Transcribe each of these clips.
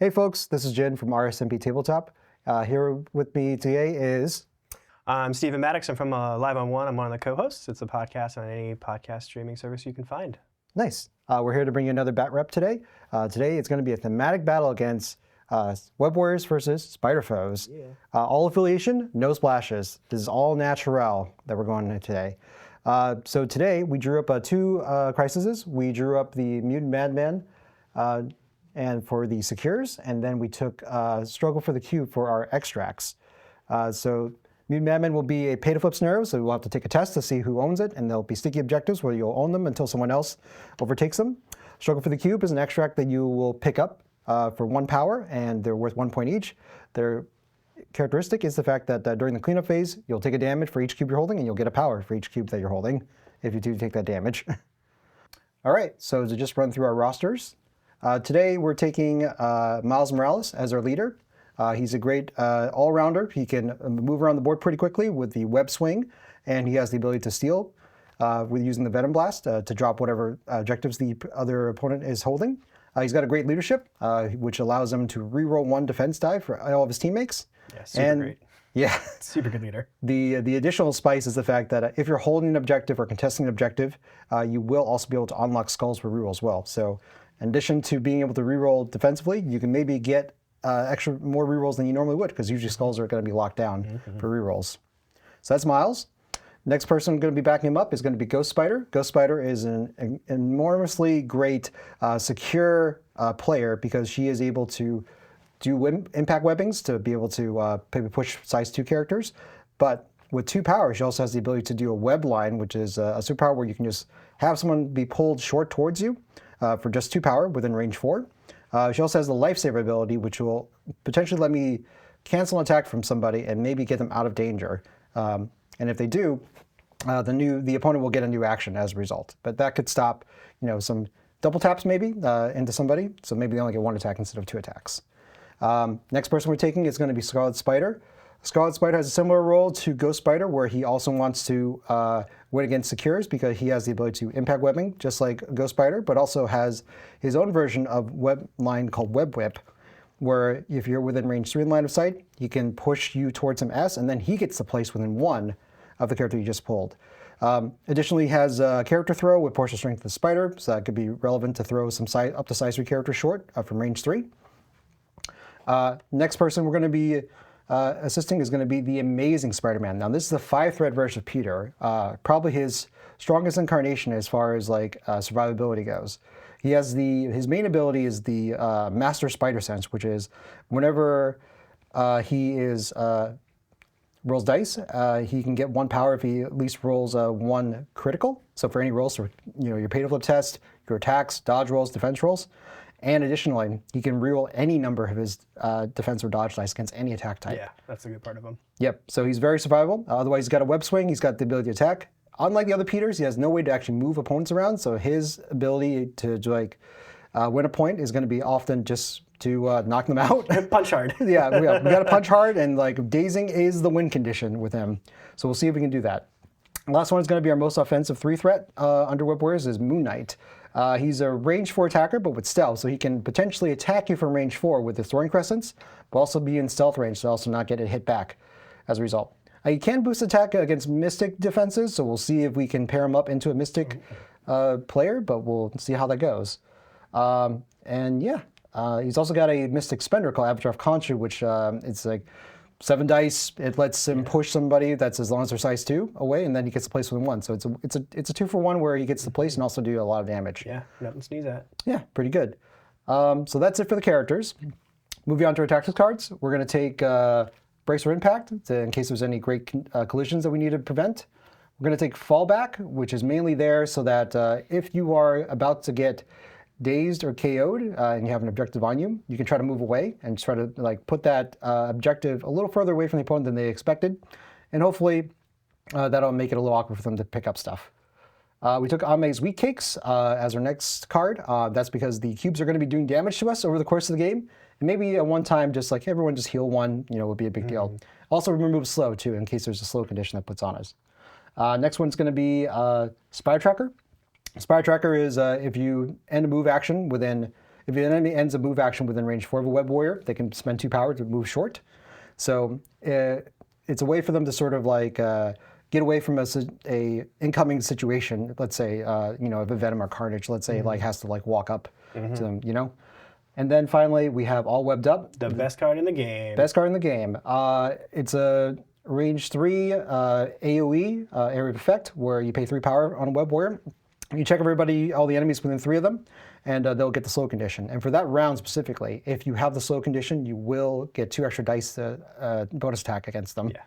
Hey folks, this is Jin from MCP Tabletop. Here with me today is... I'm Stephen Maddox. I'm from Live on One. I'm one of the co-hosts. It's a podcast on any podcast streaming service you can find. Nice. We're here to bring you another bat rep today. Today it's going to be a thematic battle against Web Warriors versus Spider Foes. Yeah. All affiliation, no splashes. This is all natural that we're going into today. So today we drew up two crises. We drew up the Mutant Madman and for the secures, and then we took Struggle for the Cube for our extracts. So Mutant Madman will be a pay-to-flip scenario, so we'll have to take a test to see who owns it, and there'll be sticky objectives where you'll own them until someone else overtakes them. Struggle for the Cube is an extract that you will pick up for 1 power, and they're worth 1 point each. Their characteristic is the fact that during the cleanup phase, you'll take a damage for each cube you're holding, and you'll get a power for each cube that you're holding if you do take that damage. All right, so to just run through our rosters. Today we're taking Miles Morales as our leader. He's a great all-rounder. He can move around the board pretty quickly with the web swing, and he has the ability to steal with using the Venom Blast to drop whatever objectives the other opponent is holding. He's got a great leadership, which allows him to reroll 1 defense die for all of his teammates. Yeah, super great. Yeah. Super good leader. The additional spice is the fact that if you're holding an objective or contesting an objective, you will also be able to unlock skulls for reroll as well. So in addition to being able to reroll defensively, you can maybe get more rerolls than you normally would, because usually skulls are going to be locked down for rerolls. So that's Miles. Next person going to be backing him up is going to be Ghost Spider. Ghost Spider is an enormously great secure player because she is able to do impact webbings to be able to push size 2 characters. But with 2 power, she also has the ability to do a web line, which is a superpower where you can just have someone be pulled short towards you for just 2 power within range 4. She also has the Lifesaver ability, which will potentially let me cancel an attack from somebody and maybe get them out of danger. And if they do, the opponent will get a new action as a result. But that could stop, some double taps maybe into somebody. So maybe they only get 1 attack instead of 2 attacks. Next person we're taking is going to be Scarlet Spider. Scarlet Spider has a similar role to Ghost Spider, where he also wants to win against secures because he has the ability to impact webbing, just like Ghost Spider, but also has his own version of web line called Web Whip, where if you're within range 3 in line of sight, he can push you towards some S, and then he gets to place within 1 of the character you just pulled. Additionally, he has a character throw with partial strength of the spider, so that could be relevant to throw some up to size 3 characters short from range 3. Next person we're going to be assisting is going to be the Amazing Spider-Man. Now, this is the 5-thread version of Peter, probably his strongest incarnation as far as survivability goes. He has his main ability is the Master Spider Sense, which is whenever he rolls dice, he can get 1 power if he at least rolls 1 critical. So for any rolls, for your pay-to-flip test, your attacks, dodge rolls, defense rolls. And additionally, he can reroll any number of his defense or dodge dice against any attack type. Yeah, that's a good part of him. Yep, so he's very survivable. Otherwise, he's got a web swing. He's got the ability to attack. Unlike the other Peters, he has no way to actually move opponents around. So his ability to win a point is going to be often just to knock them out. Punch hard. Yeah, we got to punch hard, and dazing is the win condition with him. So we'll see if we can do that. The last one is going to be our most offensive 3-threat under Web Warriors is Moon Knight. He's a range 4 attacker, but with stealth, so he can potentially attack you from range 4 with his throwing crescents, but also be in stealth range, so also not get it hit back as a result. He can boost attack against Mystic defenses, so we'll see if we can pair him up into a Mystic player, but we'll see how that goes. He's also got a Mystic spender called Avatar of Khonshu, which it's 7 dice. It lets him push somebody that's as long as they're size 2 away, and then he gets to place within 1. So it's a 2-for-1 where he gets to place and also do a lot of damage. Yeah, nothing to sneeze at. Yeah, pretty good. So that's it for the characters. Moving on to our tactics cards, we're going to take Brace or Impact in case there's any great collisions that we need to prevent. We're going to take Fallback, which is mainly there so that if you are about to get dazed or KO'd and you have an objective on you, you can try to move away and try to put that objective a little further away from the opponent than they expected, and hopefully that'll make it a little awkward for them to pick up stuff. We took Ame's Wheat Cakes as our next card. That's because the cubes are going to be doing damage to us over the course of the game, and maybe at one time just everyone just heal 1, would be a big deal. Also remove slow too in case there's a slow condition that puts on us. Next one's going to be Spy Tracker. Spy Tracker is if you end a move action within if an enemy ends a move action within range 4 of a web warrior, they can spend 2 power to move short. So it's a way for them to sort of like get away from a incoming situation. Let's say, if a Venom or Carnage, let's say, like has to like walk up to them, And then finally, we have All Webbed Up. The best card in the game. Best card in the game. It's a range 3 AoE, area of effect, where you pay 3 power on a web warrior. You check all the enemies within 3 of them, and they'll get the slow condition. And for that round specifically, if you have the slow condition, you will get 2 extra dice bonus attack against them. Yeah.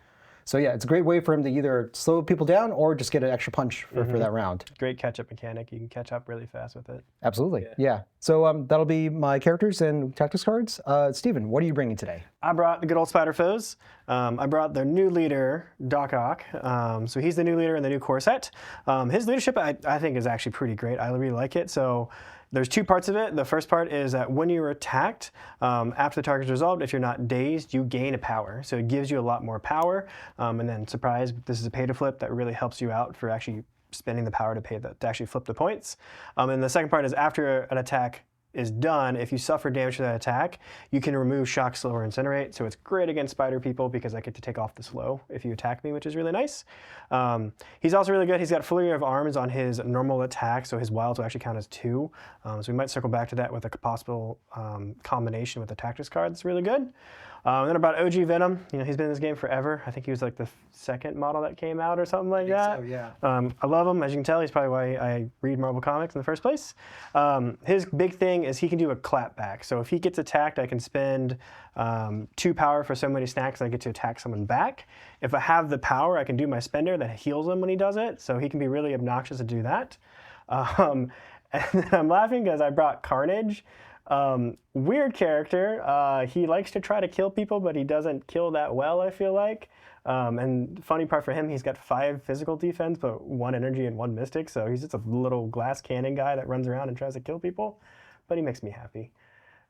So yeah, it's a great way for him to either slow people down or just get an extra punch for that round. Great catch-up mechanic. You can catch up really fast with it. Absolutely, yeah. So that'll be my characters and tactics cards. Steven, what are you bringing today? I brought the good old Spider Foes. I brought their new leader, Doc Ock. So he's the new leader in the new core set. His leadership, I think, is actually pretty great. I really like it. So there's 2 parts of it. The first part is that when you're attacked, after the target's resolved, if you're not dazed, you gain a power. So it gives you a lot more power. And then, surprise, this is a pay-to-flip that really helps you out for actually spending the power to actually flip the points. And the second part is after an attack is done, if you suffer damage to that attack, you can remove Shock, Slow, or Incinerate. So it's great against spider people because I get to take off the slow if you attack me, which is really nice. He's also really good. He's got Flurry of Arms on his normal attack, so his wilds will actually count as 2. So we might circle back to that with a possible combination with the tactics card. That's really good. And then about OG Venom, he's been in this game forever. I think he was like the 2nd model that came out or something like that. So, yeah. I love him, as you can tell. He's probably why I read Marvel Comics in the first place. His big thing is he can do a clapback. So if he gets attacked, I can spend 2 power for so many snacks, I get to attack someone back. If I have the power, I can do my spender that heals him when he does it. So he can be really obnoxious to do that. And then I'm laughing because I brought Carnage. Weird character. He likes to try to kill people, but he doesn't kill that well, I feel like. And funny part for him, he's got 5 physical defense, but 1 energy and 1 mystic. So he's just a little glass cannon guy that runs around and tries to kill people. But he makes me happy.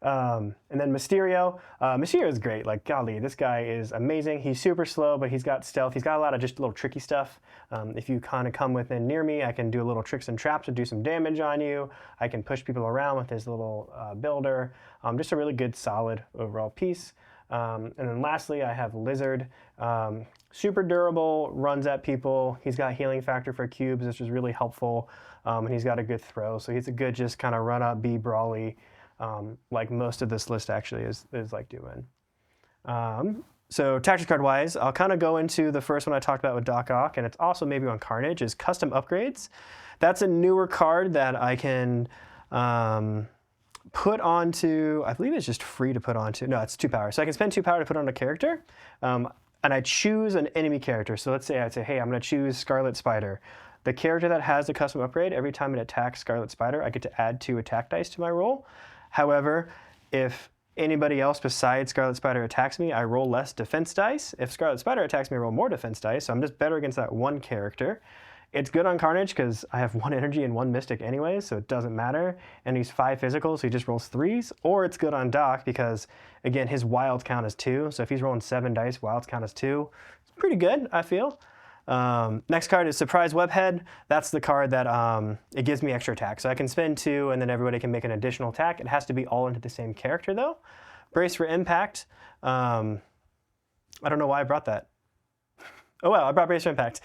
And then Mysterio. Mysterio is great. Like, golly, this guy is amazing. He's super slow, but he's got stealth. He's got a lot of just little tricky stuff. If you kind of come within near me, I can do a little tricks and traps to do some damage on you. I can push people around with his little builder. Just a really good, solid overall piece. And then lastly, I have Lizard. Super durable, runs at people. He's got healing factor for cubes, which is really helpful. And he's got a good throw. So he's a good just kind of run up, be brawly. Like most of this list actually is like doing. So tactics card wise, I'll kind of go into the first one I talked about with Doc Ock, and it's also maybe on Carnage, is custom upgrades. That's a newer card that I can put onto, I believe it's just free to put onto, no, it's 2 power. So I can spend 2 power to put on a character, and I choose an enemy character. So let's say I'd say, hey, I'm gonna choose Scarlet Spider. The character that has the custom upgrade, every time it attacks Scarlet Spider, I get to add 2 attack dice to my roll. However, if anybody else besides Scarlet Spider attacks me, I roll less defense dice. If Scarlet Spider attacks me, I roll more defense dice, so I'm just better against that one character. It's good on Carnage because I have 1 energy and 1 mystic anyways, so it doesn't matter. And he's 5 physical, so he just rolls 3s. Or it's good on Doc because, again, his wilds count as 2. So if he's rolling 7 dice, wilds count as 2. It's pretty good, I feel. Next card is Surprise Webhead. That's the card that it gives me extra attack. So I can spend 2 and then everybody can make an additional attack. It has to be all into the same character though. Brace for Impact. I don't know why I brought that. Oh well, I brought Brace for Impact.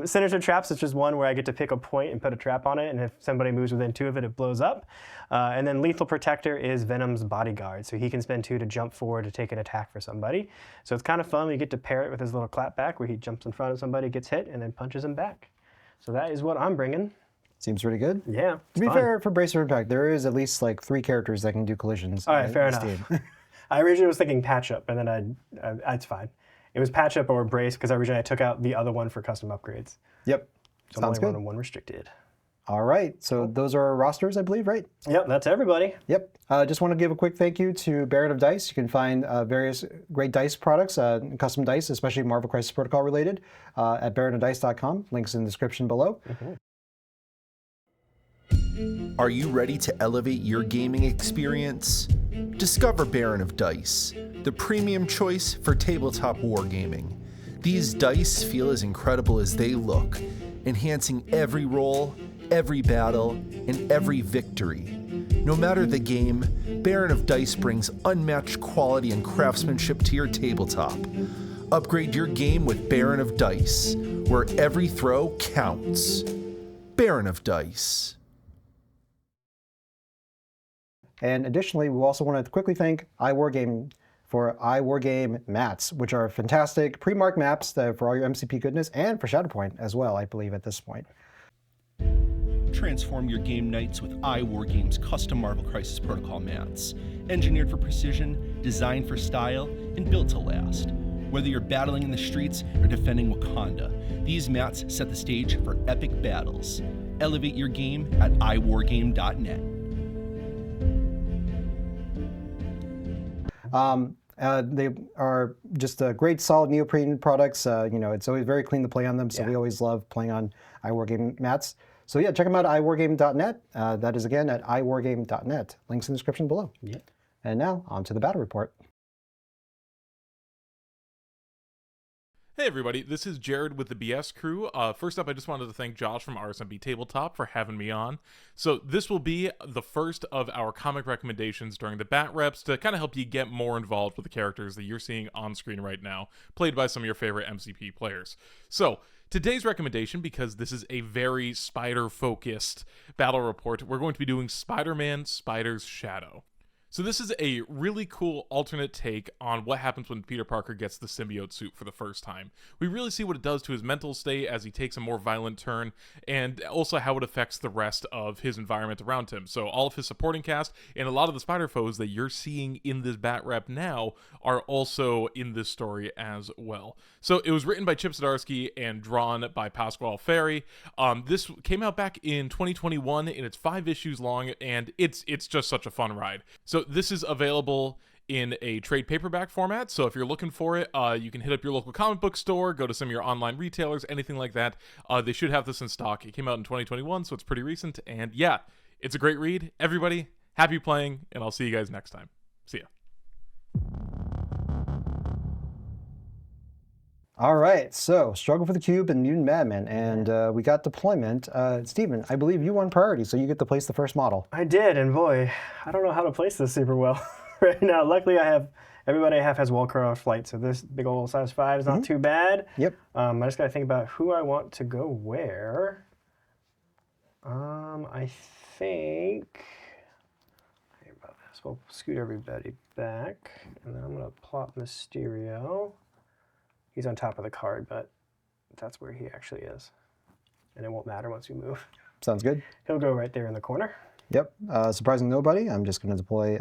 Sinister Traps, which is one where I get to pick a point and put a trap on it, and if somebody moves within 2 of it, it blows up. And then Lethal Protector is Venom's bodyguard, so he can spend 2 to jump forward to take an attack for somebody. So it's kind of fun. You get to pair it with his little clapback where he jumps in front of somebody, gets hit, and then punches him back. So that is what I'm bringing. Seems pretty good. Yeah. To be fair, for Brace for Impact, there is at least like 3 characters that can do collisions. All right, fair enough. I originally was thinking Patch Up, and then it's fine. It was Patch Up or Brace because originally I took out the other one for custom upgrades. Yep. So Sounds I'm only good. running 1 restricted. All right. So those are our rosters, I believe, right? Yep, that's everybody. Yep. Just want to give a quick thank you to Baron of Dice. You can find various great dice products, custom dice, especially Marvel Crisis Protocol related, at baronofdice.com. Links in the description below. Are you ready to elevate your gaming experience? Discover Baron of Dice, the premium choice for tabletop wargaming. These dice feel as incredible as they look, enhancing every roll, every battle, and every victory. No matter the game, Baron of Dice brings unmatched quality and craftsmanship to your tabletop. Upgrade your game with Baron of Dice, where every throw counts. Baron of Dice. And additionally, we also want to quickly thank Iwargame for Iwargame mats, which are fantastic pre-marked maps for all your MCP goodness, and for Shatterpoint as well, I believe, at this point. Transform your game nights with Iwargame's custom Marvel Crisis Protocol mats. Engineered for precision, designed for style, and built to last. Whether you're battling in the streets or defending Wakanda, these mats set the stage for epic battles. Elevate your game at iwargame.net. They are just great, solid neoprene products. It's always very clean to play on them, so we always love playing on Iwargame mats. So yeah, check them out at iwargame.net. That is again at iwargame.net. Links in the description below. Yeah. And now on to the battle report. Hey everybody, this is Jared with the BS crew. First up, I just wanted to thank Josh from RSMB Tabletop for having me on. So this will be the first of our comic recommendations during the Bat Reps to kind of help you get more involved with the characters that you're seeing on screen right now, played by some of your favorite MCP players. So today's recommendation, because this is a very spider-focused battle report, we're going to be doing Spider-Man Spider's Shadow. So this is a really cool alternate take on what happens when Peter Parker gets the symbiote suit for the first time. We really see what it does to his mental state as he takes a more violent turn, and also how it affects the rest of his environment around him. So all of his supporting cast and a lot of the spider foes that you're seeing in this Bat Rep now are also in this story as well. So it was written by Chip Zdarsky and drawn by Pasquale Ferry. This came out back in 2021, and it's 5 issues long, and it's just such a fun ride. So this is available in a trade paperback format, so if you're looking for it, you can hit up your local comic book store, go to some of your online retailers, anything like that. They should have this in stock. It came out in 2021, so it's pretty recent, and yeah, it's a great read. Everybody, happy playing, and I'll see you guys next time. See ya. All right, so Struggle for the Cube and Mutant Madman, and we got deployment. Steven, I believe you won priority, so you get to place the first model. I did, and boy, I don't know how to place this super well right now. Luckily, everybody I have has Wellcroft flight, so this big old size 5 is not too bad. Yep. I just gotta think about who I want to go where. I think about this. We'll scoot everybody back, and then I'm gonna plop Mysterio. He's on top of the card, but that's where he actually is. And it won't matter once we move. Sounds good. He'll go right there in the corner. Yep. Surprising nobody. I'm just going to deploy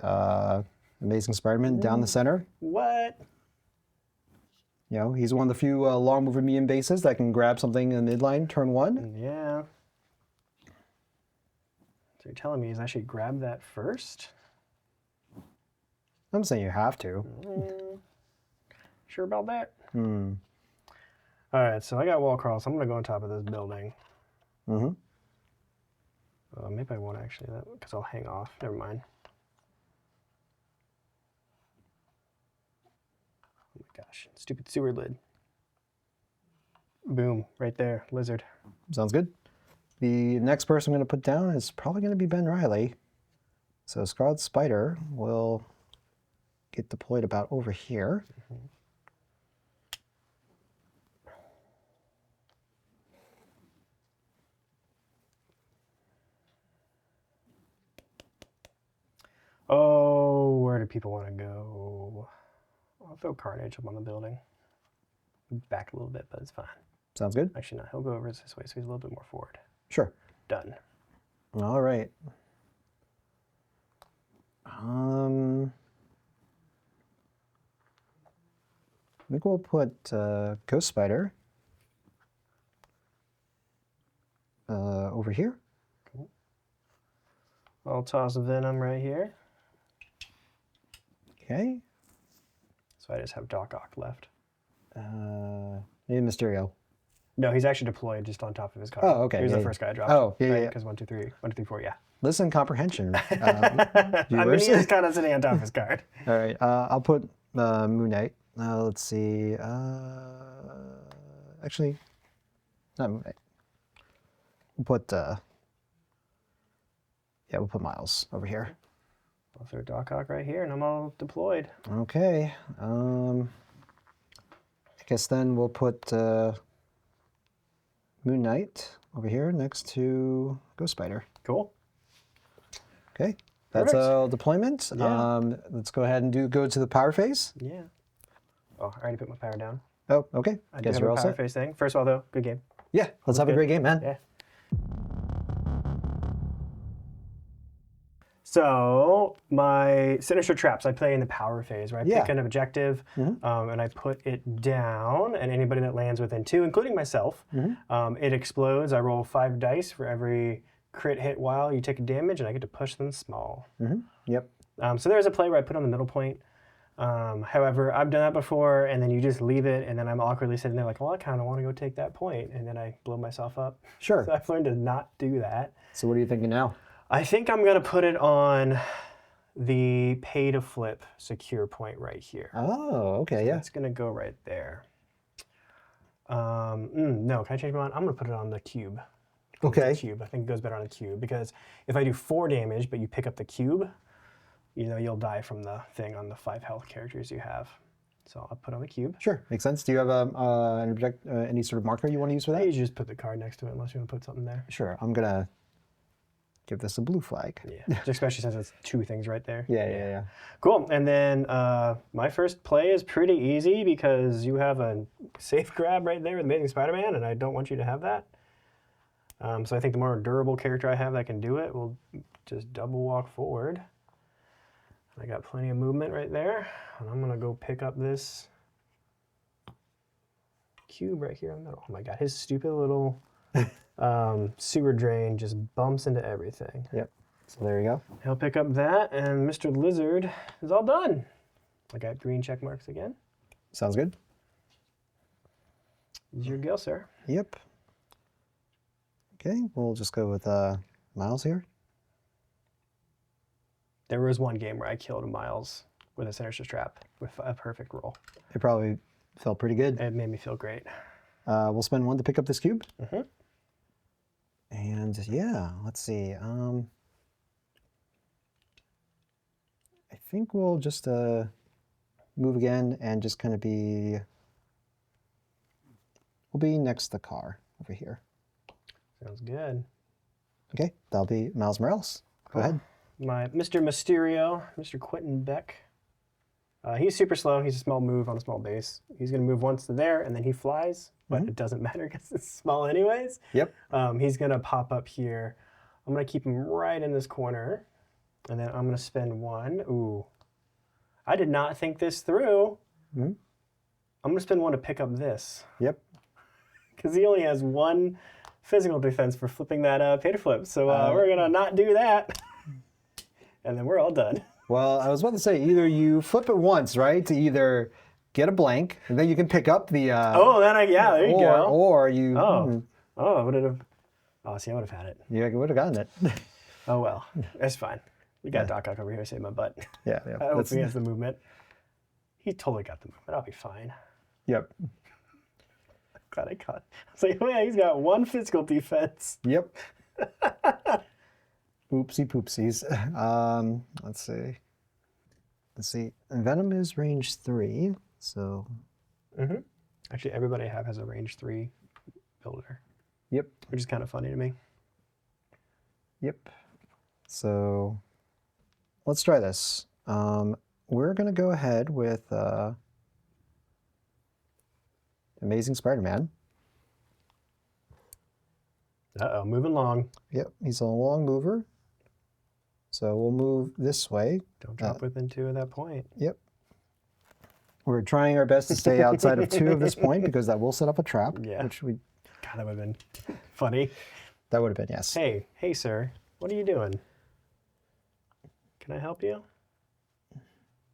Amazing Spider-Man down the center. What? He's one of the few long-moving medium bases that can grab something in the midline, turn 1. Yeah. So you're telling me is I should grab that first? I'm saying you have to. Sure about that? Hmm. All right, so I got wall crawl, so I'm going to go on top of this building. Mm-hmm. Maybe I won't actually, because I'll hang off. Never mind. Oh my gosh, stupid sewer lid. Boom, right there, lizard. Sounds good. The next person I'm going to put down is probably going to be Ben Reilly. So Scarlet Spider will get deployed about over here. Mm-hmm. Oh, where do people want to go? I'll throw Carnage up on the building. Back a little bit, but it's fine. Sounds good? Actually, no, he'll go over this way, so he's a little bit more forward. Sure. Done. All right. I think we'll put Ghost Spider over here. Cool. I'll toss Venom right here. Okay. So I just have Doc Ock left. Maybe Mysterio. No, he's actually deployed just on top of his card. Oh, okay. He was Yeah, the first guy I dropped. Oh, yeah, right? yeah. Because 1, 2, 3, 1, 2, 3, 4, yeah. Listen, comprehension. I mean, he is kind of sitting on top of his card. All right. I'll put Moon Knight. Let's see. Actually, not Moon Knight. We'll put Yeah, we'll put Miles over here. I'll throw Doc Hawk right here, and I'm all deployed. Okay. I guess then we'll put Moon Knight over here next to Ghost Spider. Cool. Okay. That's Perfect. a deployment. Yeah. Let's go ahead and go to the power phase. Yeah. Oh, I already put my power down. Oh, okay. I Guess do you're have all a power set. phase thing. First of all, though, good game. Yeah, let's have a good. great game, man. Yeah. So my Sinister Traps, I play in the power phase, where I Yeah. pick an objective and I put it down, and anybody that lands within 2, including myself, it explodes. I roll 5 dice for every crit hit while you take a damage, and I get to push them small. Yep. So there's a play where I put on the middle point. However, I've done that before, and then you just leave it, and then I'm awkwardly sitting there like, well, I kind of want to go take that point, and then I blow myself up. Sure. So I've learned to not do that. So what are you thinking now? I think I'm going to put it on the pay to flip secure point right here. Oh, okay, yeah. It's going to go right there. No, can I change my mind? I'm going to put it on the cube. Okay. The cube. I think it goes better on the cube, because if I do 4 damage, but you pick up the cube, you know, you'll die from the thing on the 5 health characters you have. So I'll put on the cube. Sure, makes sense. Do you have any sort of marker you want to use for I that? usually just put the card next to it, unless you want to put something there. Sure, I'm gonna give this a blue flag. Yeah, especially since it's 2 things right there. Yeah. Cool. And then my first play is pretty easy, because you have a safe grab right there with Amazing Spider-Man, and I don't want you to have that. So I think the more durable character I have that can do it will just double walk forward. I got plenty of movement right there, and I'm going to go pick up this cube right here in the middle. Oh my god, his stupid little sewer drain just bumps into everything. Yep. So there you go. He'll pick up that, and Mr. Lizard is all done. I got green check marks again. Sounds good. It's your go, sir. Yep. Okay, we'll just go with Miles here. There was one game where I killed Miles with a Sinister Trap with a perfect roll. It probably felt pretty good. It made me feel great. We'll spend 1 to pick up this cube. Mhm. And yeah, let's see. I think we'll just move again and just kind of we'll be next to the car over here. Sounds good. Okay, that'll be Miles Morales. Go ahead. My Mr. Mysterio, Mr. Quentin Beck. He's super slow. He's a small move on a small base. He's going to move once to there, and then he flies, but it doesn't matter because it's small anyways. Yep. He's going to pop up here. I'm going to keep him right in this corner, and then I'm going to spend 1. Ooh. I did not think this through. I'm going to spend 1 to pick up this, Yep. because he only has 1 physical defense for flipping that pay to flip. So we're going to not do that. And then we're all done. Well, I was about to say, either you flip it once, right, to either get a blank, and then you can pick up the... yeah, there you go. Or you... I would have... Oh, see, I would have had it. You would have gotten it. Oh, well. That's fine. We got Doc Ock over here saving my butt. Yeah. I hope he has the movement. He totally got the movement. I'll be fine. Yep. Glad I caught. I was like, oh yeah, he's got 1 physical defense. Yep. Oopsie poopsies. Let's see. Venom is range 3, so... Actually, everybody I have has a range 3 builder, Yep. which is kind of funny to me. Yep. So let's try this. We're going to go ahead with Amazing Spider-Man. Uh-oh, moving long. Yep, he's a long mover. So we'll move this way. Don't drop within 2 at that point. Yep. We're trying our best to stay outside of 2 of this point, because that will set up a trap. Yeah. Which we... God, that would have been funny. That would have been, yes. Hey, sir, what are you doing? Can I help you?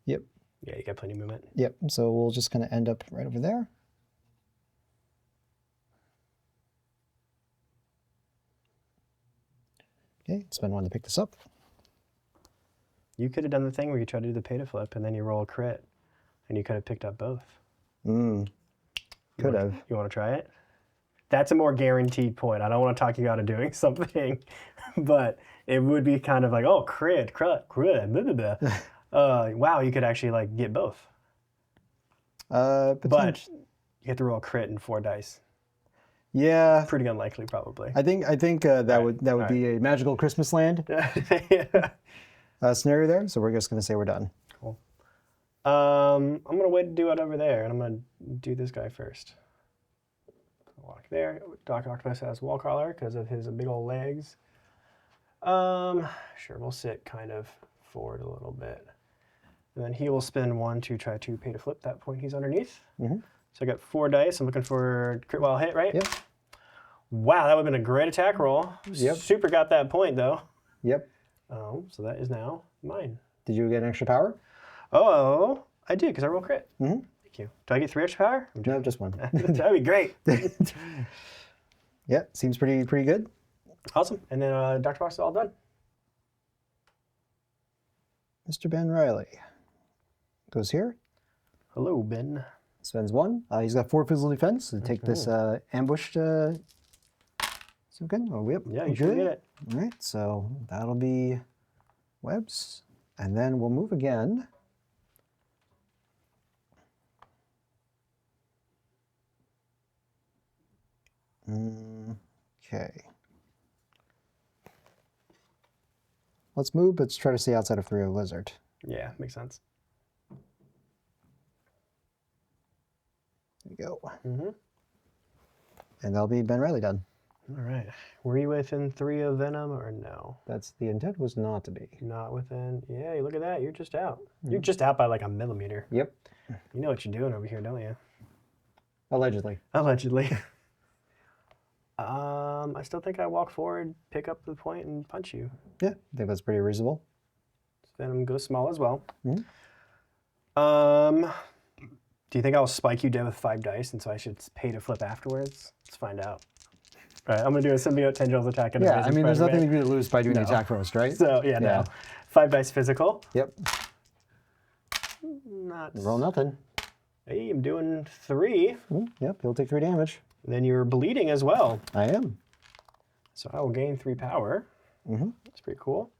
Yep. Yeah, you got plenty of movement. Yep. So we'll just kind of end up right over there. Okay, spend 1 to pick this up. You could have done the thing where you try to do the pay to flip and then you roll a crit, and you could have picked up both. Could have. You want to try it? That's a more guaranteed point. I don't want to talk you out of doing something, but it would be kind of like, oh, crit, blah, blah, blah. Wow, you could actually like get both. But you have to roll a crit and 4 dice. Yeah, Pretty unlikely, probably. I think that would be a magical Christmas land scenario there. So we're just gonna say we're done. Cool. I'm gonna wait to do it over there, and I'm gonna do this guy first. Walk there. Dr. Octopus has wall crawler because of his big old legs. Sure, we'll sit kind of forward a little bit. And then he will spend 1 to try to pay to flip that point he's underneath. Mm-hmm. So I got 4 dice. I'm looking for crit while hit, right? Yep. Wow, that would have been a great attack roll. Yep. Super got that point, though. Yep. So that is now mine. Did you get an extra power? Oh, I did, because I roll crit. Mm-hmm. Thank you. Do I get 3 extra power? No, just 1. That'd be great. Yeah, seems pretty good. Awesome. And then Dr. Box is all done. Mr. Ben Riley goes here. Hello, Ben. Spends 1. He's got 4 physical defense to take this ambush. So good. Oh, yep. Yeah, you should get it. All right, so that'll be webs, and then we'll move again. Okay. Let's move, but let's try to stay outside of 3 lizard. Yeah, makes sense. There we go. Mm-hmm. And that'll be Ben Riley done. All right. Were you within 3 of Venom or no? That's the intent was not to be. Not within. Yeah, look at that. You're just out. You're just out by like a millimeter. Yep. You know what you're doing over here, don't you? Allegedly. Allegedly. I still think I walk forward, pick up the point, and punch you. Yeah, I think that's pretty reasonable. Venom goes small as well. Mm-hmm. Do you think I'll spike you dead with 5 dice, and so I should pay to flip afterwards? Let's find out. All right, I'm going to do a symbiote tendrils attack. Yeah, I mean, there's nothing you can lose by doing the attack first, right? So, yeah, no. 5 dice physical. Yep. Not. Roll nothing. Hey, I'm doing 3. Yep, he'll take 3 damage. Then you're bleeding as well. I am. So I will gain 3 power. Mm-hmm. That's pretty cool.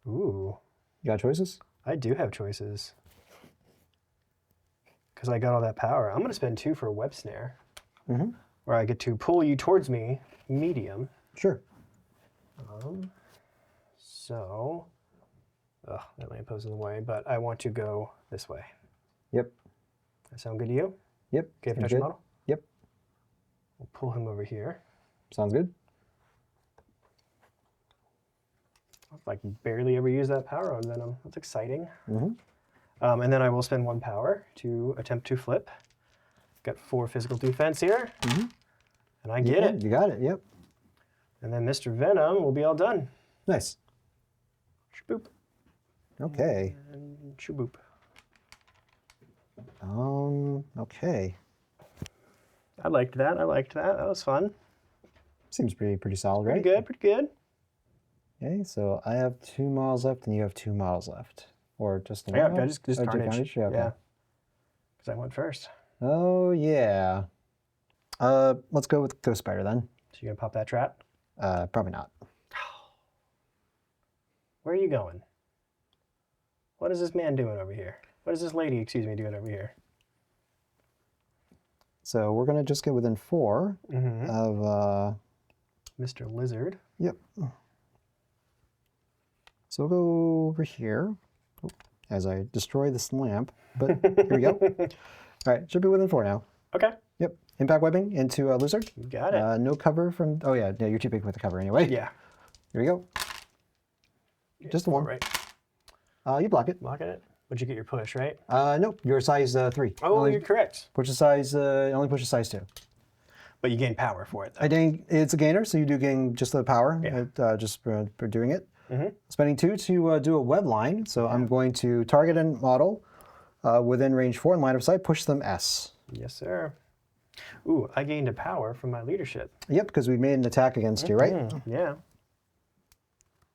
Ooh. You got choices? I do have choices. Because I got all that power. I'm going to spend 2 for a web snare. Mm-hmm. Where I get to pull you towards me, medium. Sure. That lamppost is in the way, but I want to go this way. Yep. That sound good to you? Yep. Okay, Sounds touch good. model? Yep. We'll pull him over here. Sounds good. I've like barely ever used that power on Venom. That's exciting. Mm-hmm. And then I will spend 1 power to attempt to flip. Got 4 physical defense here. Mm-hmm. And I get it. You got it, yep. And then Mr. Venom will be all done. Nice. Shaboop. Okay. And shaboop. Okay. I liked that. That was fun. Seems pretty solid, right? Pretty good. Okay, so I have 2 models left and you have 2 models left. Or just Yeah, one? just Oh, carnage. Yeah, okay. Yeah. Because I went first. Oh, yeah. Let's go with Ghost Spider then. So you're going to pop that trap? Probably not. Where are you going? What is this man doing over here? What is this lady, excuse me, doing over here? So we're going to just get within 4 of... Mr. Lizard. Yep. So we'll go over here as I destroy this lamp. But here we go. All right, should be within 4 now. Okay. Yep. Impact webbing into a lizard. You got it. No cover from... Oh, yeah, you're too big with the cover anyway. Yeah. Here we go. Just the 1. Right. You block it. Blocking it. Would you get your push, right? Nope, you're size 3. Oh, you're correct. Push a size, only push a size 2. But you gain power for it, though. It's a gainer, so you do gain just the power, just for doing it. Spending 2 to do a web line, so I'm going to target a model within range 4 in line of sight, push them S. Yes, sir. Ooh, I gained a power from my leadership. Yep, because we made an attack against you, right? Yeah.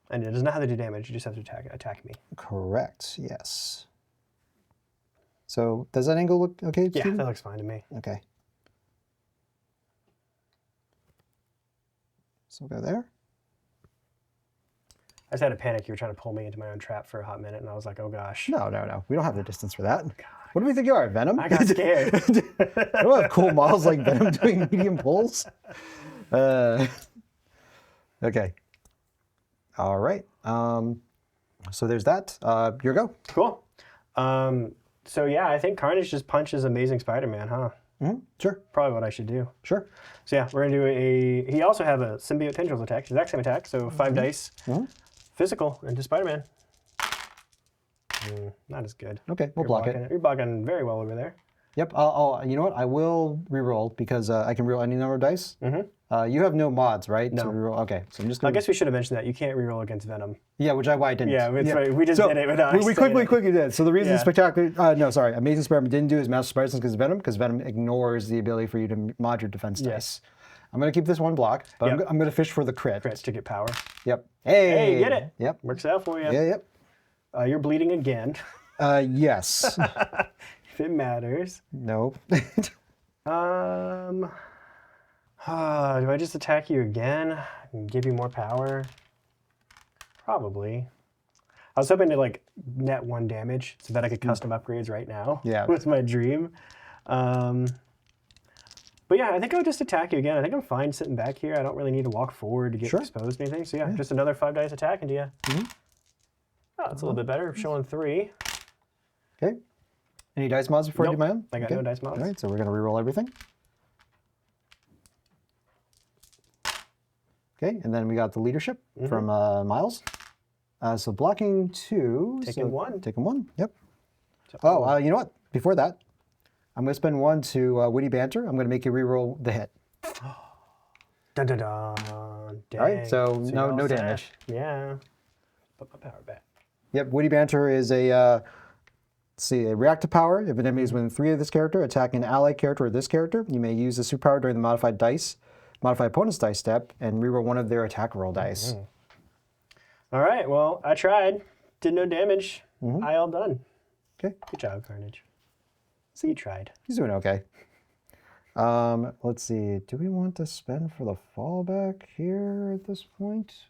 And it doesn't have to do damage, you just have to attack me. Correct, yes. So does that angle look okay? Yeah, Steven? that looks fine to me. Okay. So we'll go there. I just had a panic. You were trying to pull me into my own trap for a hot minute, and I was like, oh gosh. No, no, no. We don't have the distance for that. What do we think you are, Venom? I got scared. I don't have cool models like Venom doing medium pulls. Okay. All right. So there's that. Your go. Cool. So yeah, I think Carnage just punches Amazing Spider-Man, huh? Sure. Probably what I should do. Sure. So yeah, we're gonna do he also have a Symbiote Tendrils attack, exact same attack, so 5 dice. Physical into Spider-Man. Not as good. Okay, we'll block it. You're blocking very well over there. Yep. You know what? I will reroll because I can reroll any number of dice. You have no mods, right? No. To reroll. Okay, so I'm just I gonna. guess we should have mentioned that. You can't reroll against Venom. Yeah, why I didn't. Yeah, it's right. We just did it without we saying it. quickly did. So the reason Yeah. Spectacular, no, sorry, Amazing Spider-Man didn't do his Master Spider-Sense because Venom ignores the ability for you to mod your defense dice. I'm gonna keep this one block, but Yep. I'm gonna fish for the crit. Crits to get power. Yep. Hey. Hey, get it. Yep. Works out for you. Yeah. Yep. You're bleeding again, Yes. if it matters. Nope. Do I just attack you again and give you more power? Probably. I was hoping to like net 1 damage so that I could custom upgrades right now. Yeah. Was my dream. But yeah, I think I'll just attack you again. I think I'm fine sitting back here. I don't really need to walk forward to get exposed or anything. So yeah, just another 5 dice attack into you. Oh, that's a little bit better. Showing 3. Okay. Any dice mods before I Nope, do my own? I got no dice mods. All right, so we're gonna reroll everything. Okay, and then we got the leadership from Miles. So blocking 2. Taking 1. Taking 1. Yep. So, You know what? Before that, I'm going to spend 1 to Witty Banter. I'm going to make you reroll the hit. Dun dun dun. All right, so you're no all set. damage. Yeah. Put my power back. Yep, Witty Banter is a reactive power. If an enemy is within 3 of this character, attack an allied character or this character, you may use the superpower during the modified opponent's dice step, and reroll 1 of their attack roll dice. All right, well, I tried. Did no damage. I all done. Okay, Good job, Carnage. So you tried. he's doing okay. Let's see. Do we want to spend for the fallback here at this point?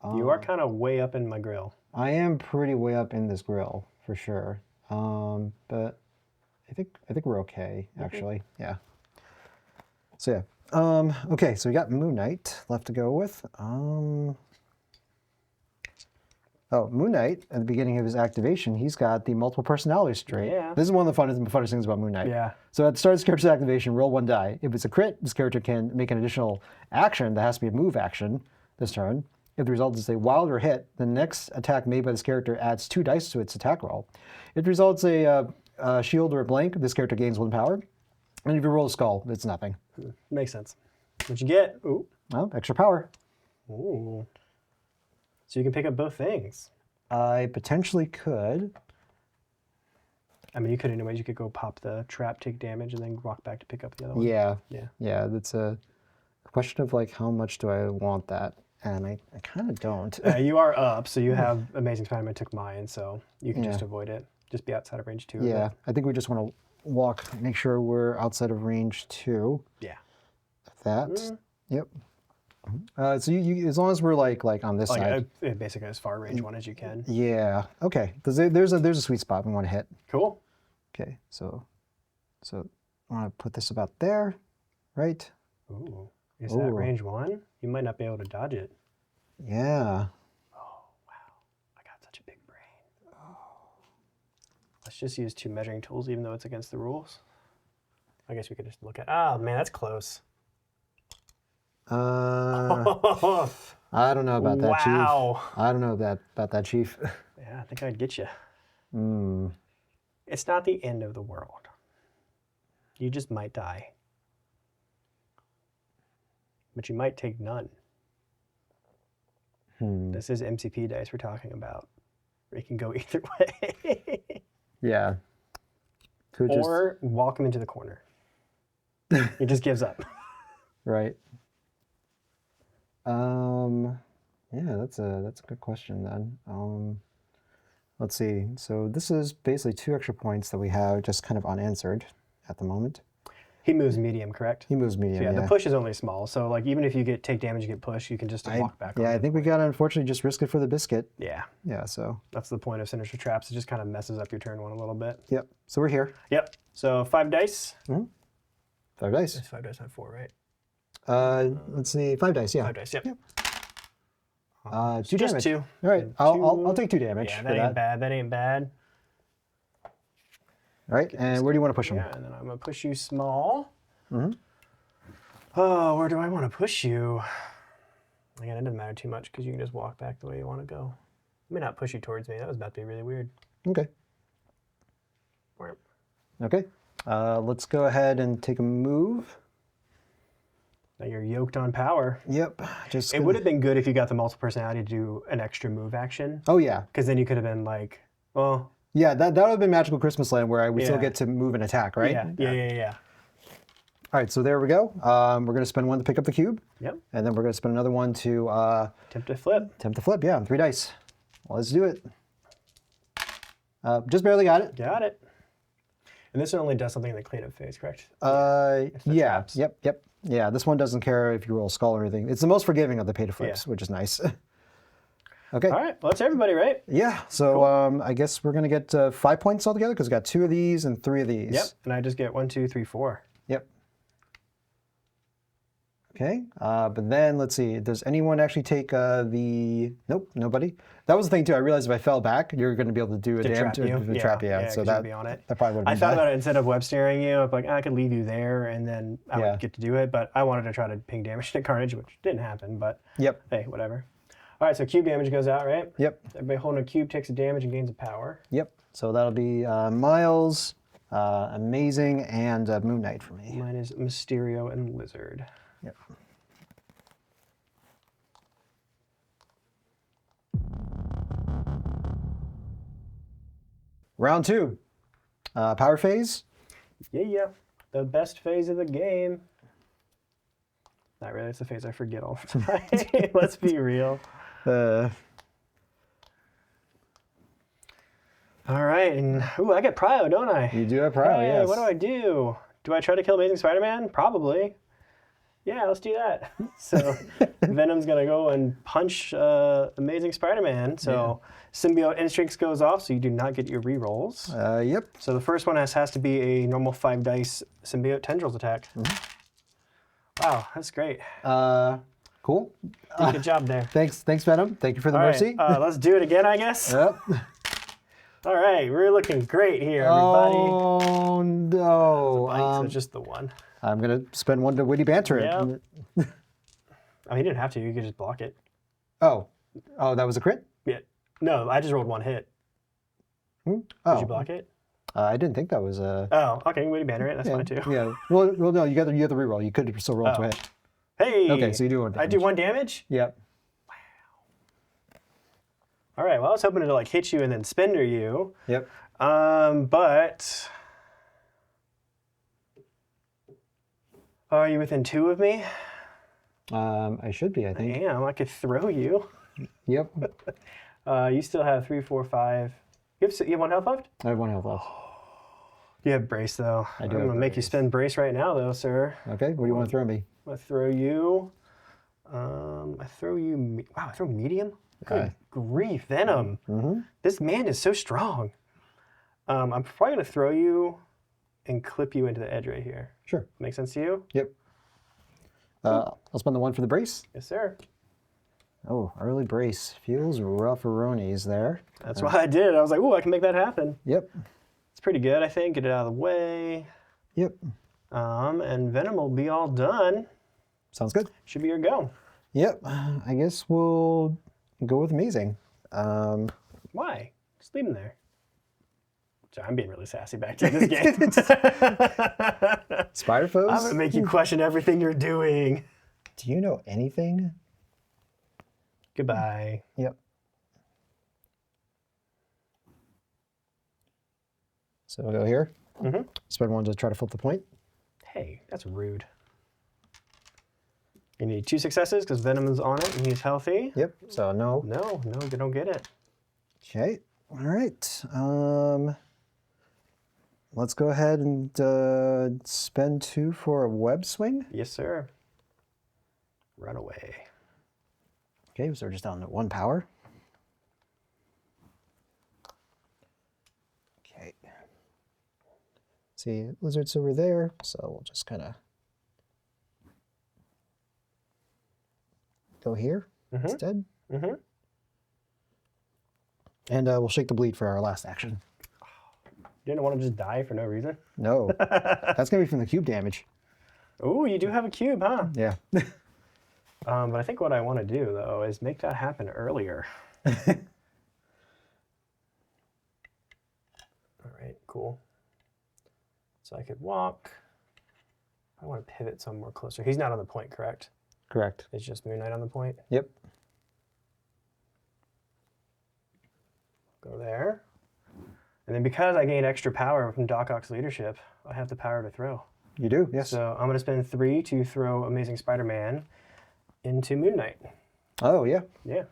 You are kind of way up in my grill. I am pretty way up in this grill for sure. But I think we're okay actually. Yeah. So yeah. Okay, so we got Moon Knight left to go with. Moon Knight, at the beginning of his activation, he's got the multiple personality trait. Yeah. This is one of the funnest things about Moon Knight. Yeah. So at the start of this character's activation, roll 1 die. If it's a crit, this character can make an additional action that has to be a move action this turn. If the result is a wild or hit, the next attack made by this character adds 2 dice to its attack roll. If the result is a shield or a blank, this character gains 1 power. And if you roll a skull, it's nothing. Makes sense. What you get? Ooh. Well, extra power. Ooh. So you can pick up both things. I potentially could. I mean, you could anyways. You could go pop the trap, take damage, and then walk back to pick up the other one. Yeah. Yeah. Yeah, that's a question of like how much do I want that? And I kind of don't. You are up, so you have Amazing Spider-Man took mine, so you can just avoid it. Just be outside of range 2. Yeah, I think we just want to walk, make sure we're outside of range 2. Yeah. That. Yep. So you as long as we're like on this side. Basically as far range 1 as you can. Yeah. Okay. There's a sweet spot we want to hit. Cool. Okay. So I want to put this about there, right? Ooh. Is that range 1? You might not be able to dodge it. Yeah. Oh, wow. I got such a big brain. Let's just use 2 measuring tools, even though it's against the rules. I guess we could just look at... Oh, man, that's close. I don't know about that, Wow. Chief. I don't know about that, Chief. Yeah, I think I'd get you. It's not the end of the world. You just might die. But you might take none. This is MCP dice we're talking about. It can go either way. Yeah. Or walk him into the corner. He just gives up. Right. Yeah, that's a good question then. let's see. So this is basically 2 extra points that we have just kind of unanswered at the moment. He moves medium, correct? He moves medium, So yeah, the push is only small. So like even if you take damage, you get push, you can just walk back. Yeah, I think we gotta unfortunately just risk it for the biscuit. Yeah. Yeah, so. That's the point of Sinister Traps. It just kind of messes up your turn 1 a little bit. Yep, so we're here. Yep. So 5 dice. 5 dice. It's 5 dice, not 4, right? Let's see, 5 dice, yeah. 5 dice, yep. 2 Just damage. 2. All right, I'll take 2 damage Yeah, for that ain't bad. That ain't bad. All right, and where do you want to push him? Yeah, and then I'm going to push you small. Oh, where do I want to push you? Again, it doesn't matter too much because you can just walk back the way you want to go. I may not push you towards me. That was about to be really weird. Okay. Where? Okay, let's go ahead and take a move. Now you're yoked on power. Yep, just. It would have been good if you got the multiple personality to do an extra move action. Oh yeah. Because then you could have been like, well. Yeah, that would have been Magical Christmas Land where I would still Yeah. get to move and attack, right? Yeah. All right, so there we go. We're going to spend 1 to pick up the cube. Yep. And then we're going to spend another 1 to Attempt to flip. attempt to flip. Yeah, 3 dice. Let's do it. Just barely got it. Got it. And this one only does something in the cleanup phase, correct? Yeah. traps. Yep. Yeah, this one doesn't care if you roll skull or anything. It's the most forgiving of the pay to flips, which is nice. Okay. All right. Well, that's everybody, right? Yeah. So I guess we're going to get 5 points altogether because we got 2 of these and 3 of these. Yep. And I just get 1, 2, 3, 4. Yep. Okay, but then let's see. Does anyone actually take the? Nope, nobody. That was the thing too. I realized if I fell back, you're going to be able to do a damage to trap you. Yeah, so 'cause that you'd be on it. that probably would have I been thought bad. about it instead of web staring you. I'm like, I could leave you there, and then I Yeah. would get to do it. But I wanted to try to ping damage to Carnage, which didn't happen. But Yep. hey, whatever. All right, so cube damage goes out, right? Yep. Everybody holding a cube takes a damage and gains a power. Yep. So that'll be Miles, Amazing, and Moon Knight for me. Mine is Mysterio and Lizard. Yep. Round 2, power phase. Yeah. The best phase of the game. Not really. It's the phase I forget all the time. Let's be real. All right, and ooh, I get Prio, don't I? You do have Prio, Hey, yes. what do I do? Do I try to kill Amazing Spider-Man? Probably. Yeah, let's do that. So Venom's gonna go and punch Amazing Spider-Man. So Symbiote Instincts goes off, so you do not get your rerolls. Yep. So the first one has to be a normal 5 dice Symbiote Tendrils attack. Wow, that's great. Cool. Good job there. Thanks, Venom. Thank you for the All mercy. right, let's do it again, I guess. Yep. All right, we're looking great here, everybody. Oh no! So just the one. I'm gonna spend 1 to witty banter it. Yep. Oh, you didn't have to. You could just block it. Oh, that was a crit. Yeah. No, I just rolled 1 hit. Oh, Did you block it? I didn't think that was a. Oh, okay. Witty banter it. That's fine too. Yeah. Well, no, you got the reroll. You could still roll to hit. Hey. Okay, so you do 1 damage. I do 1 damage. Yep. All right. Well, I was hoping to like hit you and then spender you. Yep. But are you within 2 of me? I should be. I think. Damn, I could throw you. Yep. You still have 3, 4, 5. You have 1 health left? I have 1 health left. You have brace though. I do I'm have gonna make you brace. spend brace right now though, sir. Okay. What do you want to throw me? I'm gonna throw you. I throw you. Wow, I throw medium. Good grief, Venom. This man is so strong. I'm probably gonna throw you and clip you into the edge right here. Sure. Make sense to you? Yep. I'll spend the 1 for the brace. Yes, sir. Oh, early brace feels rough-a-ronies there. That's why I did it. I was like, ooh, I can make that happen. Yep. It's pretty good, I think. Get it out of the way. Yep. And Venom will be all done. Sounds good. Should be your go. Yep. I guess we'll go with Amazing. Why? Just leave him there. Sorry, I'm being really sassy back to this game. Spider foes? I'm going to make you question everything you're doing. Do you know anything? Goodbye. Yep. So we'll go here. Spend 1 to try to flip the point. Hey, that's rude. You need 2 successes because Venom is on it and he's healthy. Yep. So no. No, you don't get it. Okay. All right. Let's go ahead and spend 2 for a web swing. Yes, sir. Run away. Okay, so we're just down to 1 power. Okay. See, lizard's over there, so we'll just kind of go here instead. Mm-hmm. And we'll shake the bleed for our last action. You didn't want to just die for no reason? No, that's gonna be from the cube damage. Ooh, you do have a cube, huh? Yeah. But I think what I want to do, though, is make that happen earlier. All right, cool. So I could walk. I want to pivot somewhere closer. He's not on the point, correct? Correct. It's just Moon Knight on the point. Yep. Go there. And then because I gained extra power from Doc Ock's leadership, I have the power to throw. You do, yes. So I'm going to spend 3 to throw Amazing Spider-Man into Moon Knight. Oh, yeah. Yeah.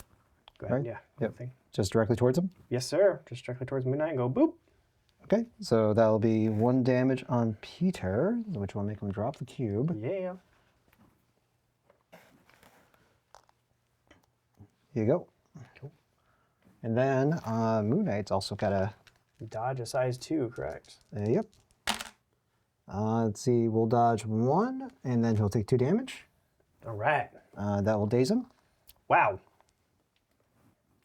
Go ahead. Right. Yeah. Yep. Thing. Just directly towards him? Yes, sir. Just directly towards Moon Knight and go boop. Okay, so that'll be 1 damage on Peter, which will make him drop the cube. Yeah. Here you go. Cool. And then Moon Knight's also got a... Dodge a size 2, correct? Yep. Let's see, we'll dodge 1, and then he'll take 2 damage. All right. That will daze him. Wow.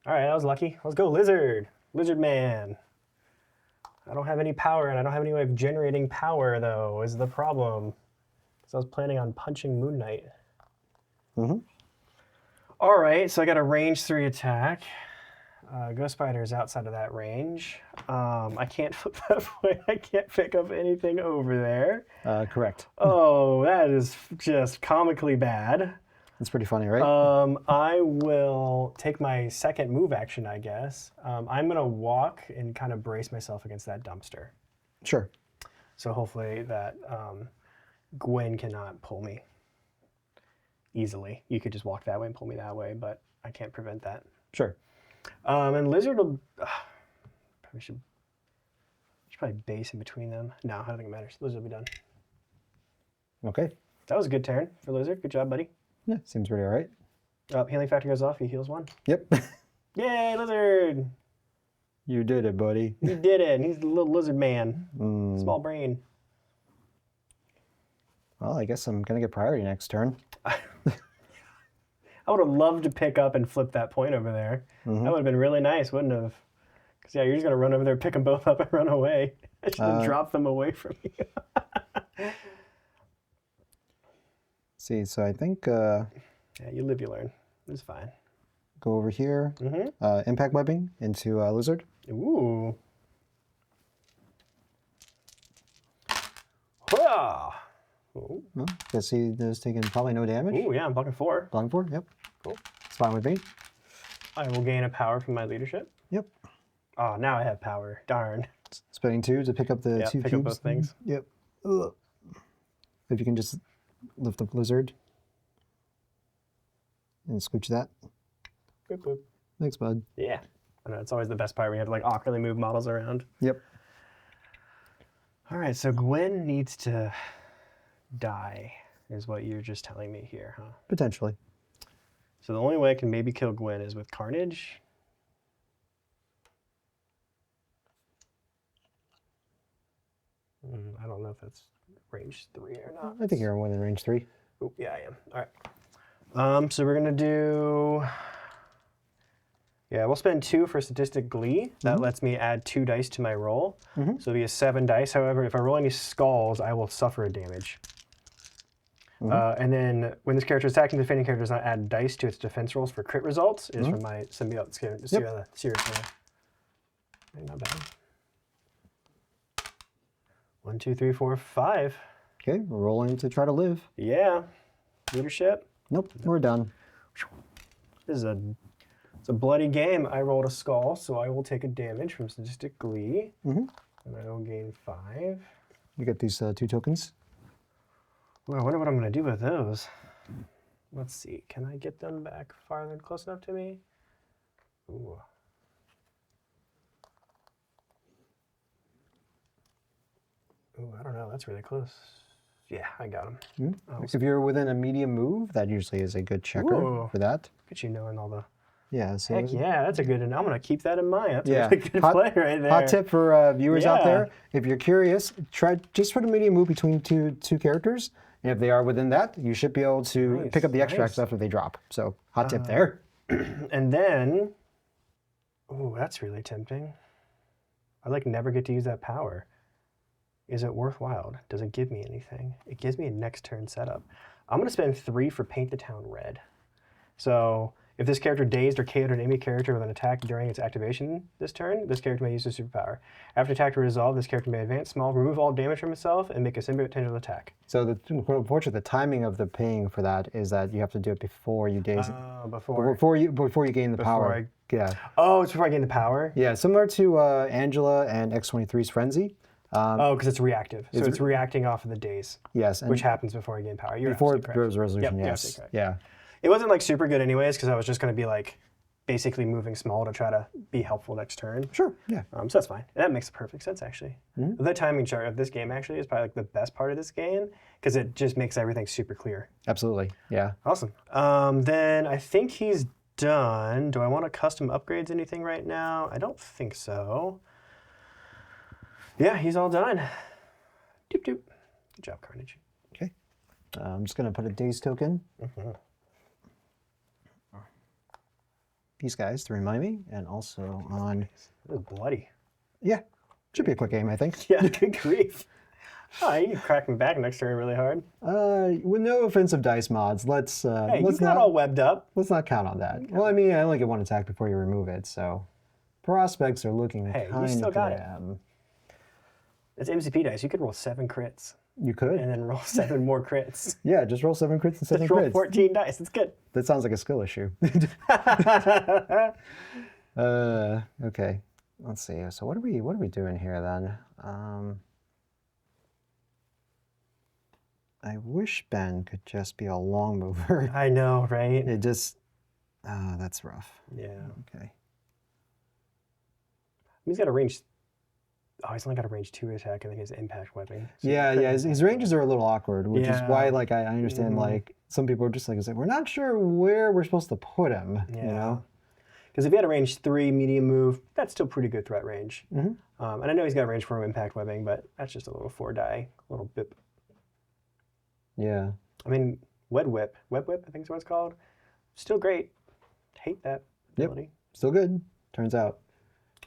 All right, that was lucky. Let's go Lizard. Lizard Man. I don't have any power, and I don't have any way of generating power, though, is the problem. So I was planning on punching Moon Knight. Mm-hmm. All right, so I got a range 3 attack. Ghost Spider is outside of that range. I can't flip that way. I can't pick up anything over there. Correct. Oh, that is just comically bad. That's pretty funny, right? I will take my second move action, I guess. I'm going to walk and kind of brace myself against that dumpster. Sure. So hopefully that Gwen cannot pull me easily. You could just walk that way and pull me that way, but I can't prevent that. Sure. And Lizard will... probably should probably base in between them. No, I don't think it matters. Lizard will be done. Okay. That was a good turn for Lizard. Good job, buddy. Yeah, seems pretty all right. Healing factor goes off. He heals 1. Yep. Yay, Lizard! You did it, buddy. He did it. He's the little lizard man. Small brain. Well, I guess I'm going to get priority next turn. I would have loved to pick up and flip that point over there. Mm-hmm. That would have been really nice, wouldn't have? Because, yeah, you're just going to run over there, pick them both up, and run away. I should have dropped them away from you. See, so I think Yeah, you live, you learn. It's fine. go over here, Mm-hmm. impact webbing into Lizard. Ooh. Hurrah! Ooh. Well, guess he is taking probably no damage. Ooh, yeah, I'm blocking 4. Blocking 4, yep. Cool. It's fine with me. I will gain a power from my leadership. Yep. Oh, now I have power. Darn. Spending 2 to pick up the Yeah, 2 pick cubes. up both things. Yep. Ugh. If you can just lift the Lizard and scooch that. Boop, boop. Thanks, bud. Yeah. I know, it's always the best part when you have to like awkwardly move models around. Yep. All right, so Gwen needs to die, is what you're just telling me here, huh? Potentially. So the only way I can maybe kill Gwen is with Carnage. I don't know if that's range 3 or not. I think you're within range 3. Oh, yeah, I am. All right. So we're going to do... Yeah, we'll spend 2 for Statistic Glee. That lets me add 2 dice to my roll. So it'll be a 7 dice. However, if I roll any skulls, I will suffer a damage. And then when this character is attacking, the defending character does not add dice to its defense rolls for crit results. It is from my symbiote series. Not bad. 1, 2, 3, 4, 5. Okay, we're rolling to try to live. Yeah. Leadership. Nope, we're done. This is it's a bloody game. I rolled a skull, so I will take a damage from Statistic Glee. And I will gain 5. You get these 2 tokens. Well, I wonder what I'm going to do with those. Let's see. Can I get them back farther, close enough to me? Ooh. that's really close. Yeah, I got him. If you're within a medium move, that usually is a good checker Ooh. for that. Get you knowing all the. Yeah. So Heck yeah, that's a good. And I'm gonna keep that in mind. That's yeah. a really good play right there. Hot tip for viewers out Yeah. there: if you're curious, try just put a medium move between two characters, and if they are within that, you should be able to pick up the extracts after they drop. So hot tip there. And then, oh, that's really tempting. I like never get to use that power. Is it worthwhile? Does it give me anything? It gives me a next turn setup. I'm gonna spend 3 for Paint the Town Red. So if this character dazed or KO'd an enemy character with an attack during its activation this turn, this character may use a superpower. After attack to resolve, this character may advance small, remove all damage from itself, and make a symbiote potential attack. So unfortunately, the timing of the paying for that is that you have to do it before you daze. Before you gain the power. Yeah. Oh, it's before I gain the power? Yeah, similar to Angela and X-23's Frenzy. Oh, because it's reactive. So it's reacting off of the daze. Yes. And which happens before I gain power. You're before absolutely correct. Bro's resolution, Yep, yes. absolutely correct. Yeah. It wasn't like super good anyways, because I was just going to be like basically moving small to try to be helpful next turn. Sure, yeah. So that's fine. And that makes perfect sense, actually. The timing chart of this game actually is probably like the best part of this game, because it just makes everything super clear. Absolutely, yeah. Awesome. Then I think he's done. Do I want to custom upgrades anything right now? I don't think so. Yeah, he's all done. Doop doop. Good job, Carnage. Okay. I'm just going to put a daze token. These guys to remind me, and also on... That was bloody. Yeah, should be a quick game, I think. Yeah, good grief. Oh, you can crack me back next turn really hard. With no offensive dice mods, let's Hey, let's you got all webbed up. let's not count on that. Well, I mean, I only get one attack before you remove it, so prospects are looking Hey, kind you still of got it. grim. It's MCP dice. You could roll 7 crits You could. and then roll 7 more crits. Yeah, just roll 7 crits and 7 Just roll crits. 14 dice. It's good. That sounds like a skill issue. Okay. Let's see. So what are we doing here then? I wish Ben could just be a long mover. I know, right? It just that's rough. Yeah. Okay. He's got a range. Oh, he's only got a range 2 attack, and then he has impact weapon. So Yeah, yeah. His ranges are a little awkward, which is why, Yeah. like, I understand, like, some people are just like, we're not sure where we're supposed to put him, you know? Because if he had a range 3 medium move, that's still pretty good threat range. Mhm. And I know he's got a range 4 impact webbing, but that's just a little 4 die, a little bip. Yeah. I mean, Web Whip, I think is what it's called. Still great. Hate that ability. Still good, turns out.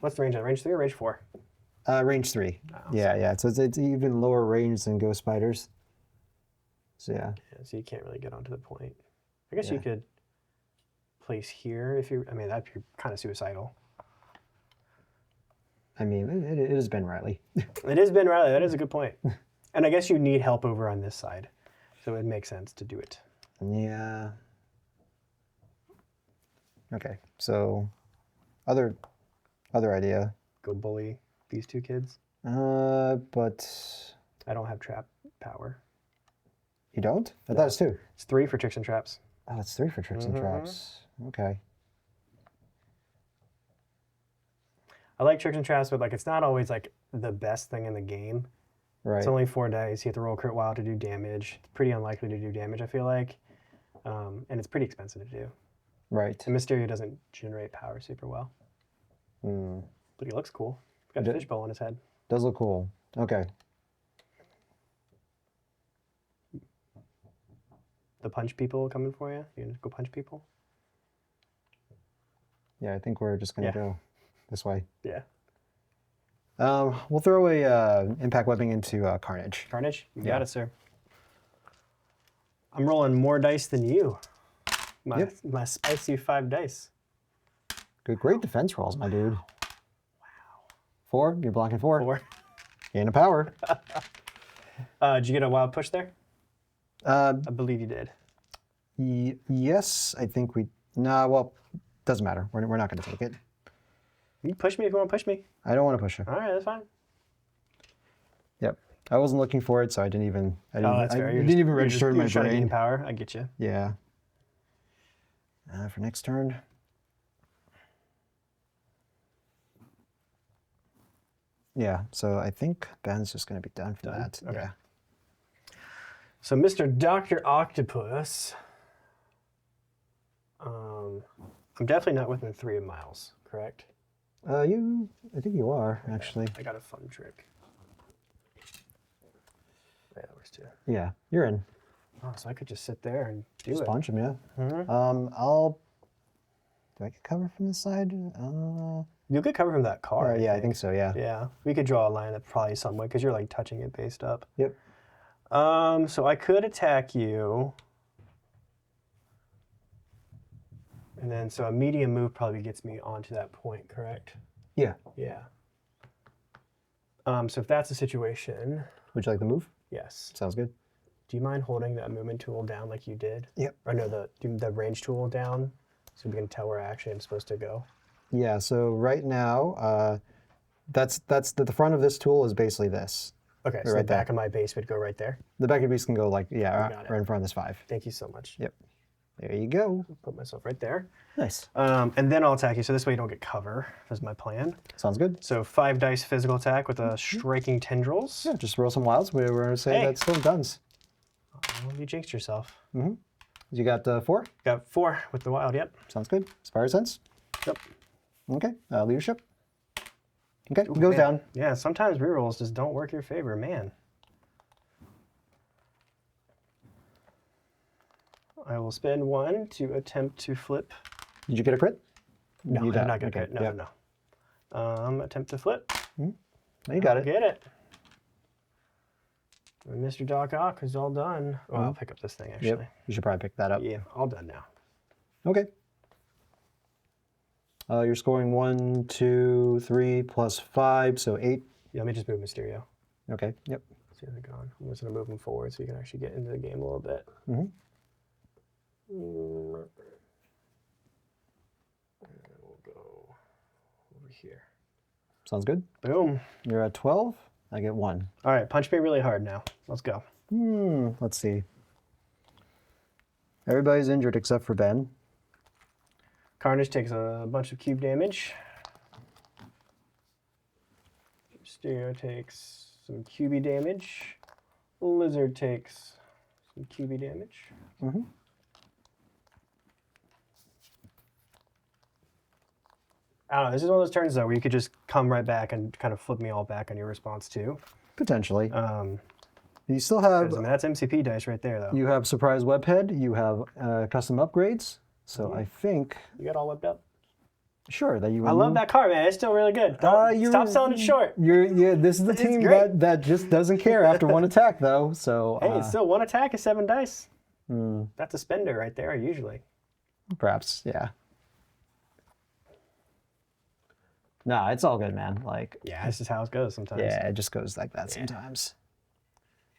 What's the range on range 3 or range 4? Range 3. Yeah. So it's even lower range than Ghost Spiders. So yeah. Yeah, so you can't really get onto the point. I guess you could place here if you. I mean, that'd be kind of suicidal. I mean, it has been Riley. It is Ben Riley. That is a good point. And I guess you need help over on this side, so it makes sense to do it. Yeah. Okay. So, other idea. Go bully these 2 kids. But I don't have trap power. you don't? I thought it's 2. It's 3 for tricks and traps. Oh, it's 3 for tricks and traps. Okay. I like tricks and traps, but like it's not always like the best thing in the game. Right. It's only 4 dice. You have to roll crit wild to do damage. It's pretty unlikely to do damage, I feel like. And it's pretty expensive to do. Right. And Mysterio doesn't generate power super well. Hmm. But he looks cool. He's got a fishbowl on his head. Does look cool. Okay. The punch people coming for you? You gonna go punch people? Yeah, I think we're just gonna go this way. Yeah. We'll throw a impact webbing into Carnage. Carnage? You got it, sir. I'm rolling more dice than you. My spicy 5 dice. Good, great defense rolls, my dude. Wow. 4. You're blocking 4. 4. Gain of power. Did you get a wild push there? I believe you did. Yes, I think we. Nah, well, doesn't matter. We're not going to take it. You can push me if you want to push me. I don't want to push her. All right, that's fine. Yep. I wasn't looking for it, so I didn't even. That's fair. I didn't even register in my you're trying to gain brain. power. I get you. Yeah. For next turn. Yeah, so I think Ben's just going to be done for that. Okay. Yeah. So Mr. Dr. Octopus, I'm definitely not within 3 miles, correct? I think you are, actually. I got a fun trick. Yeah, that works too. Yeah, you're in. Oh, so I could just sit there and do Just it. punch him, yeah. Mhm. Do I get cover from this side? You'll get cover from that car. Yeah, I think so, yeah. Yeah, we could draw a line that probably some way because you're like touching it based up. Yep. So I could attack you. And then, so a medium move probably gets me onto that point, correct? Yeah. Yeah. So if that's the situation, Would you like the move? yes. Sounds good. Do you mind holding that movement tool down like you did? Yep. Or no, the range tool down so we can tell where actually I'm supposed to go? Yeah, so right now, that's the front of this tool is basically this. Okay, so Right the back there. of my base would go right there. The back of your piece can go like, yeah, Got it. right in front of this 5. Thank you so much. Yep. There you go. Put myself right there. Nice. And then I'll attack you, so this way you don't get cover, is my plan. Sounds good. So 5 dice physical attack with a striking tendrils. Yeah, just roll some wilds. We're going to say Hey. that's still guns. Oh, you jinxed yourself. You got 4? Got 4 with the wild, yep. Sounds good. Inspire sense? Yep. Okay. Leadership? Okay, Ooh, goes man. down. Yeah, sometimes rerolls just don't work your favor, man. I will spend 1 to attempt to flip. Did you get a crit? No, You I'm don't. not going to Okay, crit. No, yep. no. Attempt to flip. No, you got I'll it. Get it. And Mr. Doc Ock is all done. Oh, I'll pick up this thing, actually. Yep. You should probably pick that up. Yeah, all done now. Okay. You're scoring 1, 2, 3, plus 5, so 8. Yeah, let me just move Mysterio. Okay. Yep. See how they're going. I'm just going to move them forward so you can actually get into the game a little bit. Mhm. And we'll go over here. Sounds good. Boom. You're at 12. I get 1. All right, punch me really hard now. Let's go. Let's see. Everybody's injured except for Ben. Carnage takes a bunch of cube damage. Mysterio takes some QB damage. Lizard takes some QB damage. I don't know. This is one of those turns, though, where you could just come right back and kind of flip me all back on your response, too. Potentially. I You still have mean, that's MCP dice right there, though. you have surprise webhead. You have custom upgrades. So I think You got all whipped up? sure that you. I love that card, man. It's still really good. Don't, stop selling it short. This is the team great. that just doesn't care after one attack though. So Hey, it's still one attack is 7 dice. That's a spender right there, usually. perhaps yeah. Nah, it's all good, man. Like Yeah, this is how it goes sometimes. yeah, it just goes like that sometimes.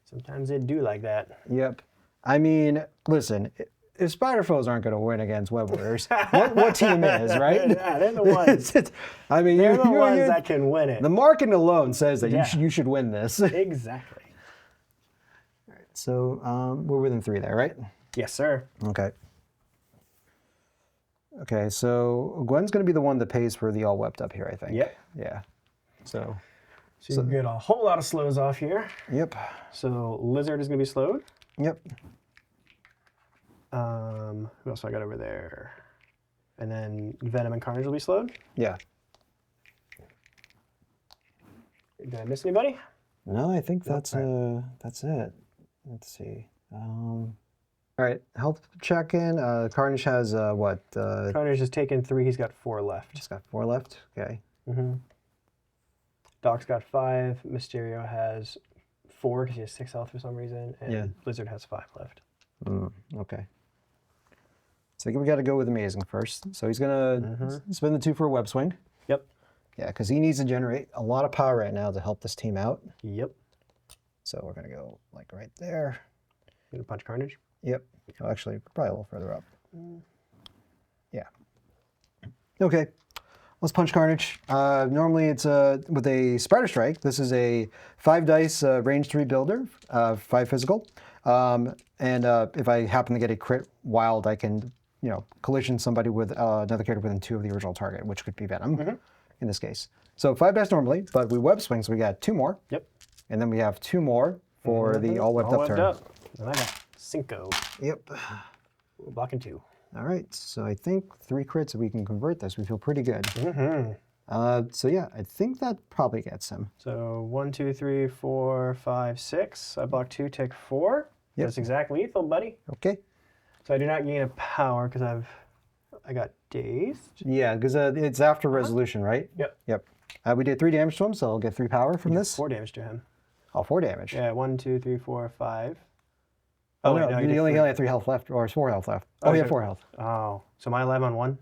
Sometimes they do like that. Yep. I mean, listen, if Spider Foes aren't going to win against Web Warriors, what team is, right? Yeah, they're the ones. I mean, They're the you're- ones that can win it. the marketing alone says that Yeah. you should win this. Exactly. So we're within 3 there, right? Yes, sir. Okay. Okay, so Gwen's going to be the one that pays for the all wept up here, I think. Yep. Yeah. So, So you get a whole lot of slows off here. yep. So Lizard is going to be slowed. Yep. Who else do I got over there? And then Venom and Carnage will be slowed. Yeah. Did I miss anybody? No, I think that's it. Let's see. All right, health check in. Carnage has what? Carnage has taken 3. He's got 4 left. Just got 4 left. Okay. Doc's got 5. Mysterio has 4 because he has 6 health for some reason. And Yeah. Lizard has 5 left. Okay. So we got to go with Amazing first. So he's gonna spend the 2 for a web swing. Yep. Yeah, because he needs to generate a lot of power right now to help this team out. Yep. So we're gonna go like right there. Gonna punch Carnage. Yep. Oh, actually, probably a little further up. Yeah. Okay. Let's punch Carnage. Normally it's with a Spider Strike. This is a 5 dice range 3 builder, 5 physical. And if I happen to get a crit wild, I can, collision somebody with another character within 2 of the original target, which could be Venom. in this case. So 5 dice normally, but we web swing, so we got 2 more. Yep. And then we have 2 more for the all webbed up turn. And I got Cinco. Yep. Blocking 2. All right, so I think 3 crits, we can convert this. We feel pretty good. Mm-hmm. So yeah, I think that probably gets him. So 1, 2, 3, 4, 5, 6. I block 2, take 4. Yep. That's exactly lethal, buddy. Okay. So I do not gain a power because I got dazed. Yeah, because it's after resolution, right? Yep. Yep. We did 3 damage to him, so I'll get 3 power from this. 4 damage to him. Oh, 4 damage. Yeah, 1, 2, 3, 4, 5. Oh, wait, no, you did you only 3. have 3 health left, or 4 health left. Oh, Oh, you so- have 4 health. Oh, so am I alive on 1?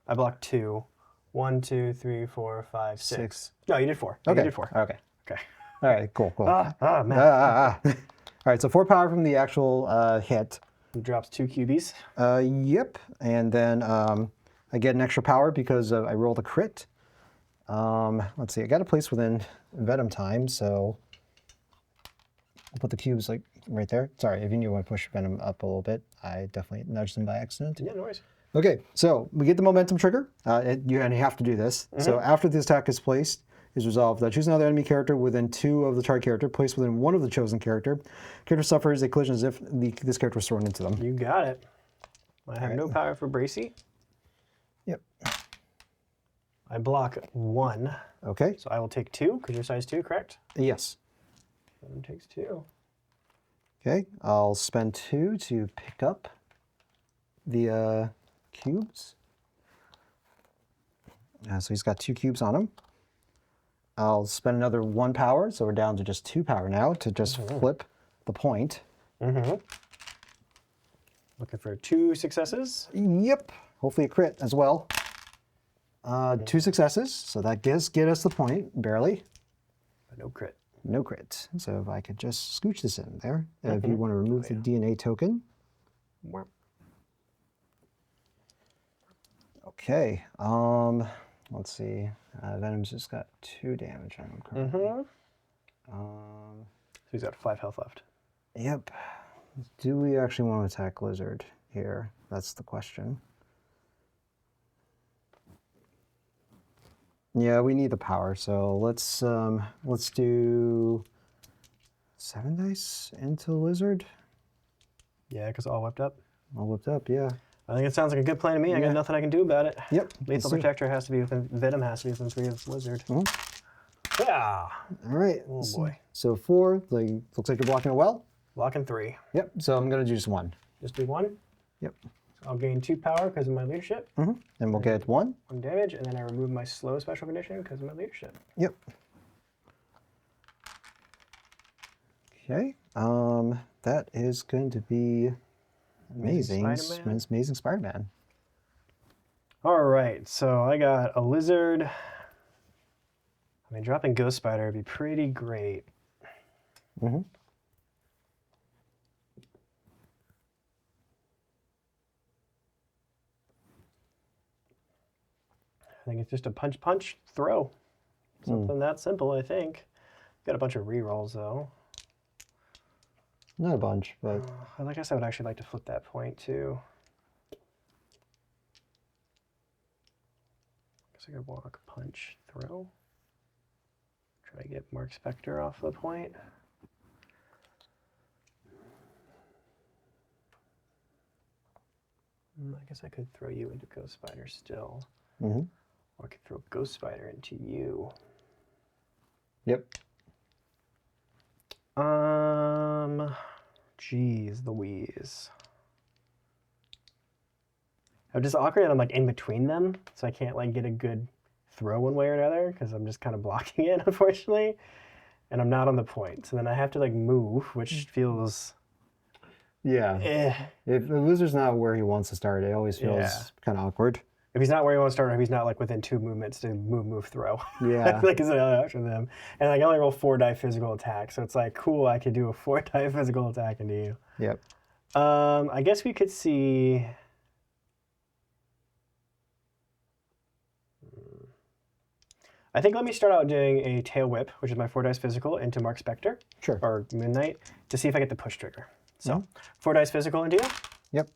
I blocked 2. 1, 2, 3, 4, 5, 6. 6. No, you did 4. Okay. You did 4. Okay. Okay. All right, cool, cool. Man. All right, so 4 power from the actual hit. It drops 2 cubies. Yep, and then I get an extra power because I rolled a crit. Let's see, I got a place within Venom time, so I'll put the cubes like right there. Sorry, if you knew I push Venom up a little bit, I definitely nudged them by accident. Yeah, no worries. Okay, so we get the momentum trigger, and you have to do this. So after this attack is placed, is resolved. Choose another enemy character within 2 of the target character, placed within 1 of the chosen character. Character suffers a collision as if this character was thrown into them. You got it. I have no power for Bracey. Yep. I block 1, Okay. so I will take 2 because you're size 2, correct? Yes. Venom takes 2. Okay. I'll spend 2 to pick up the cubes. So he's got 2 cubes on him. I'll spend another 1 power, so we're down to just 2 power now to just flip the point. Looking for 2 successes. Yep. Hopefully a crit as well. 2 successes, so that does get us the point, barely. But no crit. No crit. So if I could just scooch this in there. If you want to remove the DNA token. Okay. Let's see. Venom's just got 2 damage on him currently. So he's got 5 health left. Yep. Do we actually want to attack Lizard here? That's the question. Yeah, we need the power, so let's do 7 dice into Lizard. Yeah, because all whipped up. All whipped up, yeah. I think it sounds like a good plan to me. I got nothing I can do about it. Yep. Lethal Protector has to be within, Venom has to be within 3 of Lizard. Yeah. All right. Oh boy. So 4, like, looks like you're blocking it well. Blocking 3. Yep, so I'm going to do just 1. Just do 1. Yep. So I'll gain 2 power because of my leadership. And we'll get 1. 1 damage, and then I remove my slow special condition because of my leadership. Yep. Okay. That is going to be amazing. Spider-Man. Amazing Spider-Man. All right, so I got a lizard. I mean, dropping Ghost Spider would be pretty great. I think it's just a punch, throw. Something that simple, I think. Got a bunch of rerolls, though. Not a bunch, but I guess I would actually like to flip that point, too. Guess I could walk, punch, throw. Try to get Mark Spector off the point. I guess I could throw you into Ghost Spider still. Or I could throw Ghost Spider into you. yep. Jeez Louise. I'm just awkward that I'm like in between them, so I can't like get a good throw one way or another because I'm just kind of blocking it, unfortunately. And I'm not on the point, so then I have to like move, which feels Yeah. If the Lizard's not where he wants to start, it always feels kind of awkward. If he's not where he wants to start, or if he's not like within 2 movements to move, throw. Yeah. Like is another option for them. And like I only roll 4 die physical attack, so it's like cool. I could do a 4 die physical attack into you. Yep. I guess we could see. I think let me start out doing a tail whip, which is my 4 dice physical, into Mark Spector. Sure. Or Moon Knight, to see if I get the push trigger. So 4 dice physical into you. Yep.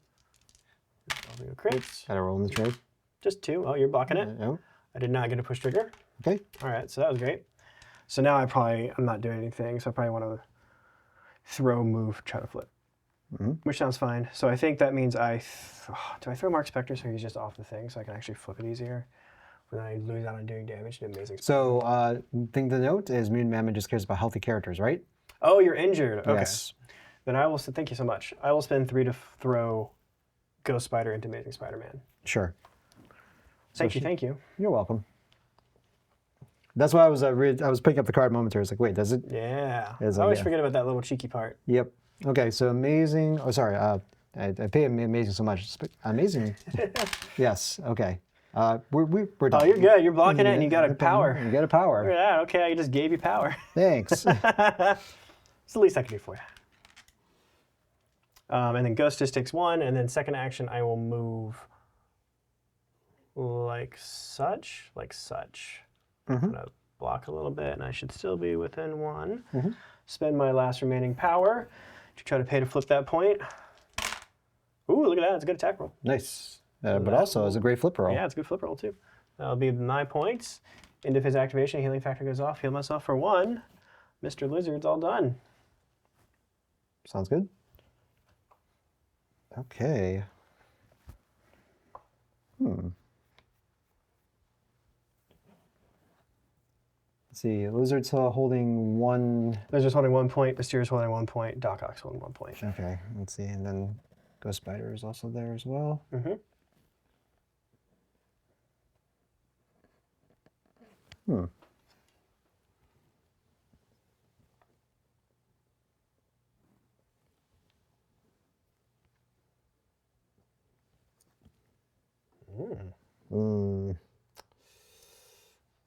I'll do a crit. Gotta roll in the trade. Just 2. Oh, you're blocking it. No. I did not get a push trigger. Okay. All right, so that was great. So now I'm not doing anything, so I probably want to throw, move, try to flip, which sounds fine. So I think that means do I throw Mark Spectre so he's just off the thing so I can actually flip it easier? But then I lose out on doing damage to amazing. So thing to note is Mutant Mammoth just cares about healthy characters, right? Oh, you're injured. Okay. Yes. Then I will. Thank you so much. I will spend 3 to throw Ghost Spider into Amazing Spider-Man. Sure. Thank you. You're welcome. That's why I was picking up the card momentarily. I was like, wait, does it? Yeah. It's I like, always yeah. forget about that little cheeky part. Yep. Okay, so amazing. Oh, sorry. I pay amazing so much. Amazing. Yes. Okay. We're done. Oh, you're good. You're blocking it, and you got a power. You got a Look power. at that. Okay, I just gave you power. Thanks. It's the least I can do for you. And then Ghost just takes 1, and then second action I will move like such. I'm gonna block a little bit, and I should still be within 1. Spend my last remaining power to try to pay to flip that point. Ooh, look at that! It's a good attack roll. Nice. But also, it's a great flip roll. Yeah, it's a good flip roll too. That'll be 9 points. End of his activation, healing factor goes off. Heal myself for 1. Mr. Lizard's all done. Sounds good. Okay. Let's see. Lizard's holding 1. Lizard's holding 1 point. Mysterio's holding 1 point. Doc Ock's holding 1 point. Okay. Let's see. And then Ghost Spider is also there as well.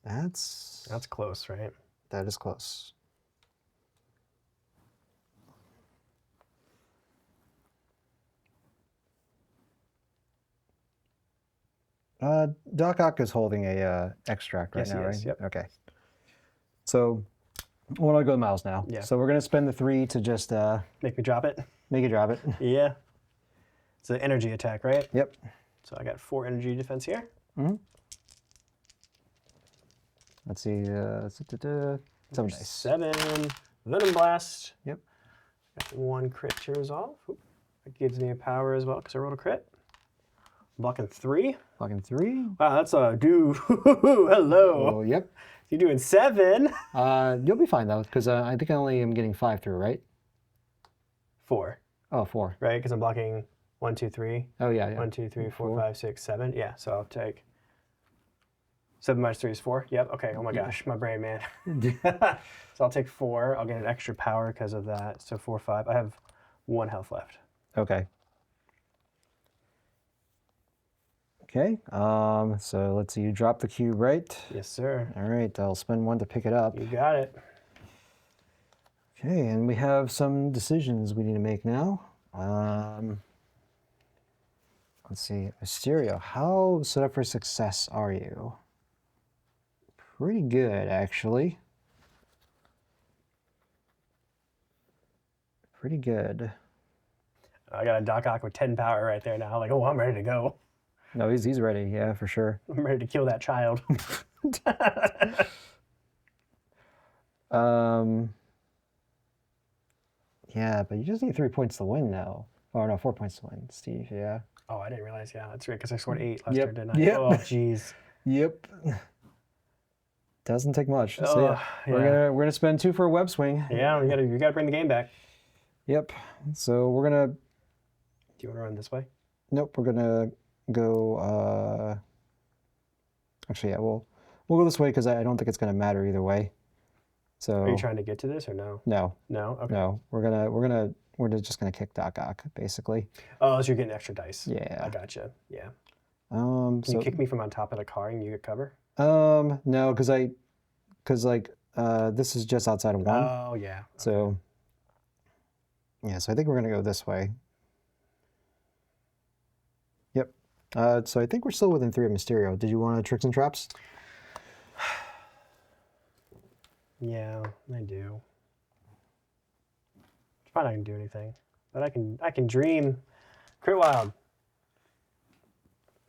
That's close, right? That is close. Doc Ock is holding a extract right Yes, now, he right? is, yep. Okay. So, I want to go Miles now. Yeah. So we're gonna spend the 3 to just Make me drop it. make it drop it. Yeah. It's an energy attack, right? Yep. So I got 4 energy defense here. Let's see. 7 dice. 7. Venom Blast. Yep. Got 1 crit to resolve. Oop. That gives me a power as well because I rolled a crit. Blocking 3. Blocking 3. Wow, that's a do. Hello. Oh, yep. You're doing 7. You'll be fine though, because I think I only am getting 5 through, right? 4, Oh, 4. right? Because I'm blocking 1, 2, 3. Oh, yeah. 1, 2, 3, 4, 4. 5, 6, 7. Yeah, so I'll take 7 minus 3 is 4. Yep. Okay. Oh my gosh, my brain, man. So I'll take 4. I'll get an extra power because of that. So 4, 5. I have 1 health left. Okay. Okay. So let's see. You drop the cube, right? Yes, sir. All right. I'll spend 1 to pick it up. You got it. Okay, and we have some decisions we need to make now. Let's see. Mysterio, how set up for success are you? Pretty good, actually. Pretty good. I got a Doc Ock with 10 power right there now. Like, oh, I'm ready to go. No, he's ready. Yeah, for sure. I'm ready to kill that child. Yeah, but you just need 3 points to win now. Oh no, 4 points to win, Steve. Yeah. Oh, I didn't realize. Yeah, that's right. Because I scored 8 last Yep, turn, didn't I? yep. Oh, jeez. Yep. Doesn't take much. So Oh, yeah, yeah. we're gonna spend 2 for a web swing. Yeah, you gotta bring the game back. Yep. So we're gonna. Do you want to run this way? Nope. We're gonna go. Actually, yeah. We'll go this way because I don't think it's gonna matter either way. So. Are you trying to get to this or no? No. No. Okay. No. We're just gonna kick Doc Ock basically. Oh, so you're getting extra dice. Yeah. I gotcha. Yeah. So You kick me from on top of the car and you get cover? no, because this is just outside of 1. Oh, yeah. So, yeah, so I think we're going to go this way. Yep. So I think we're still within 3 of Mysterio. Did you want Tricks and Traps? Yeah, I do. It's probably not going to do anything. But I can dream. Crit Wild.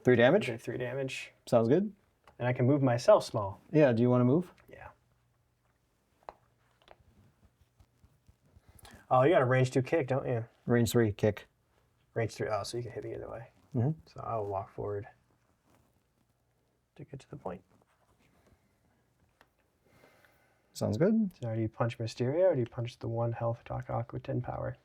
3 damage? Okay, 3 damage. Sounds good. And I can move myself small. Yeah, do you want to move? Yeah. Oh, you got a range 2 kick, don't you? Range 3, kick. Range 3. Oh, so you can hit me either way. Mhm. So I will walk forward to get to the point. Sounds good. So now do you punch Mysterio or do you punch the 1 health Doc Ock with 10 power?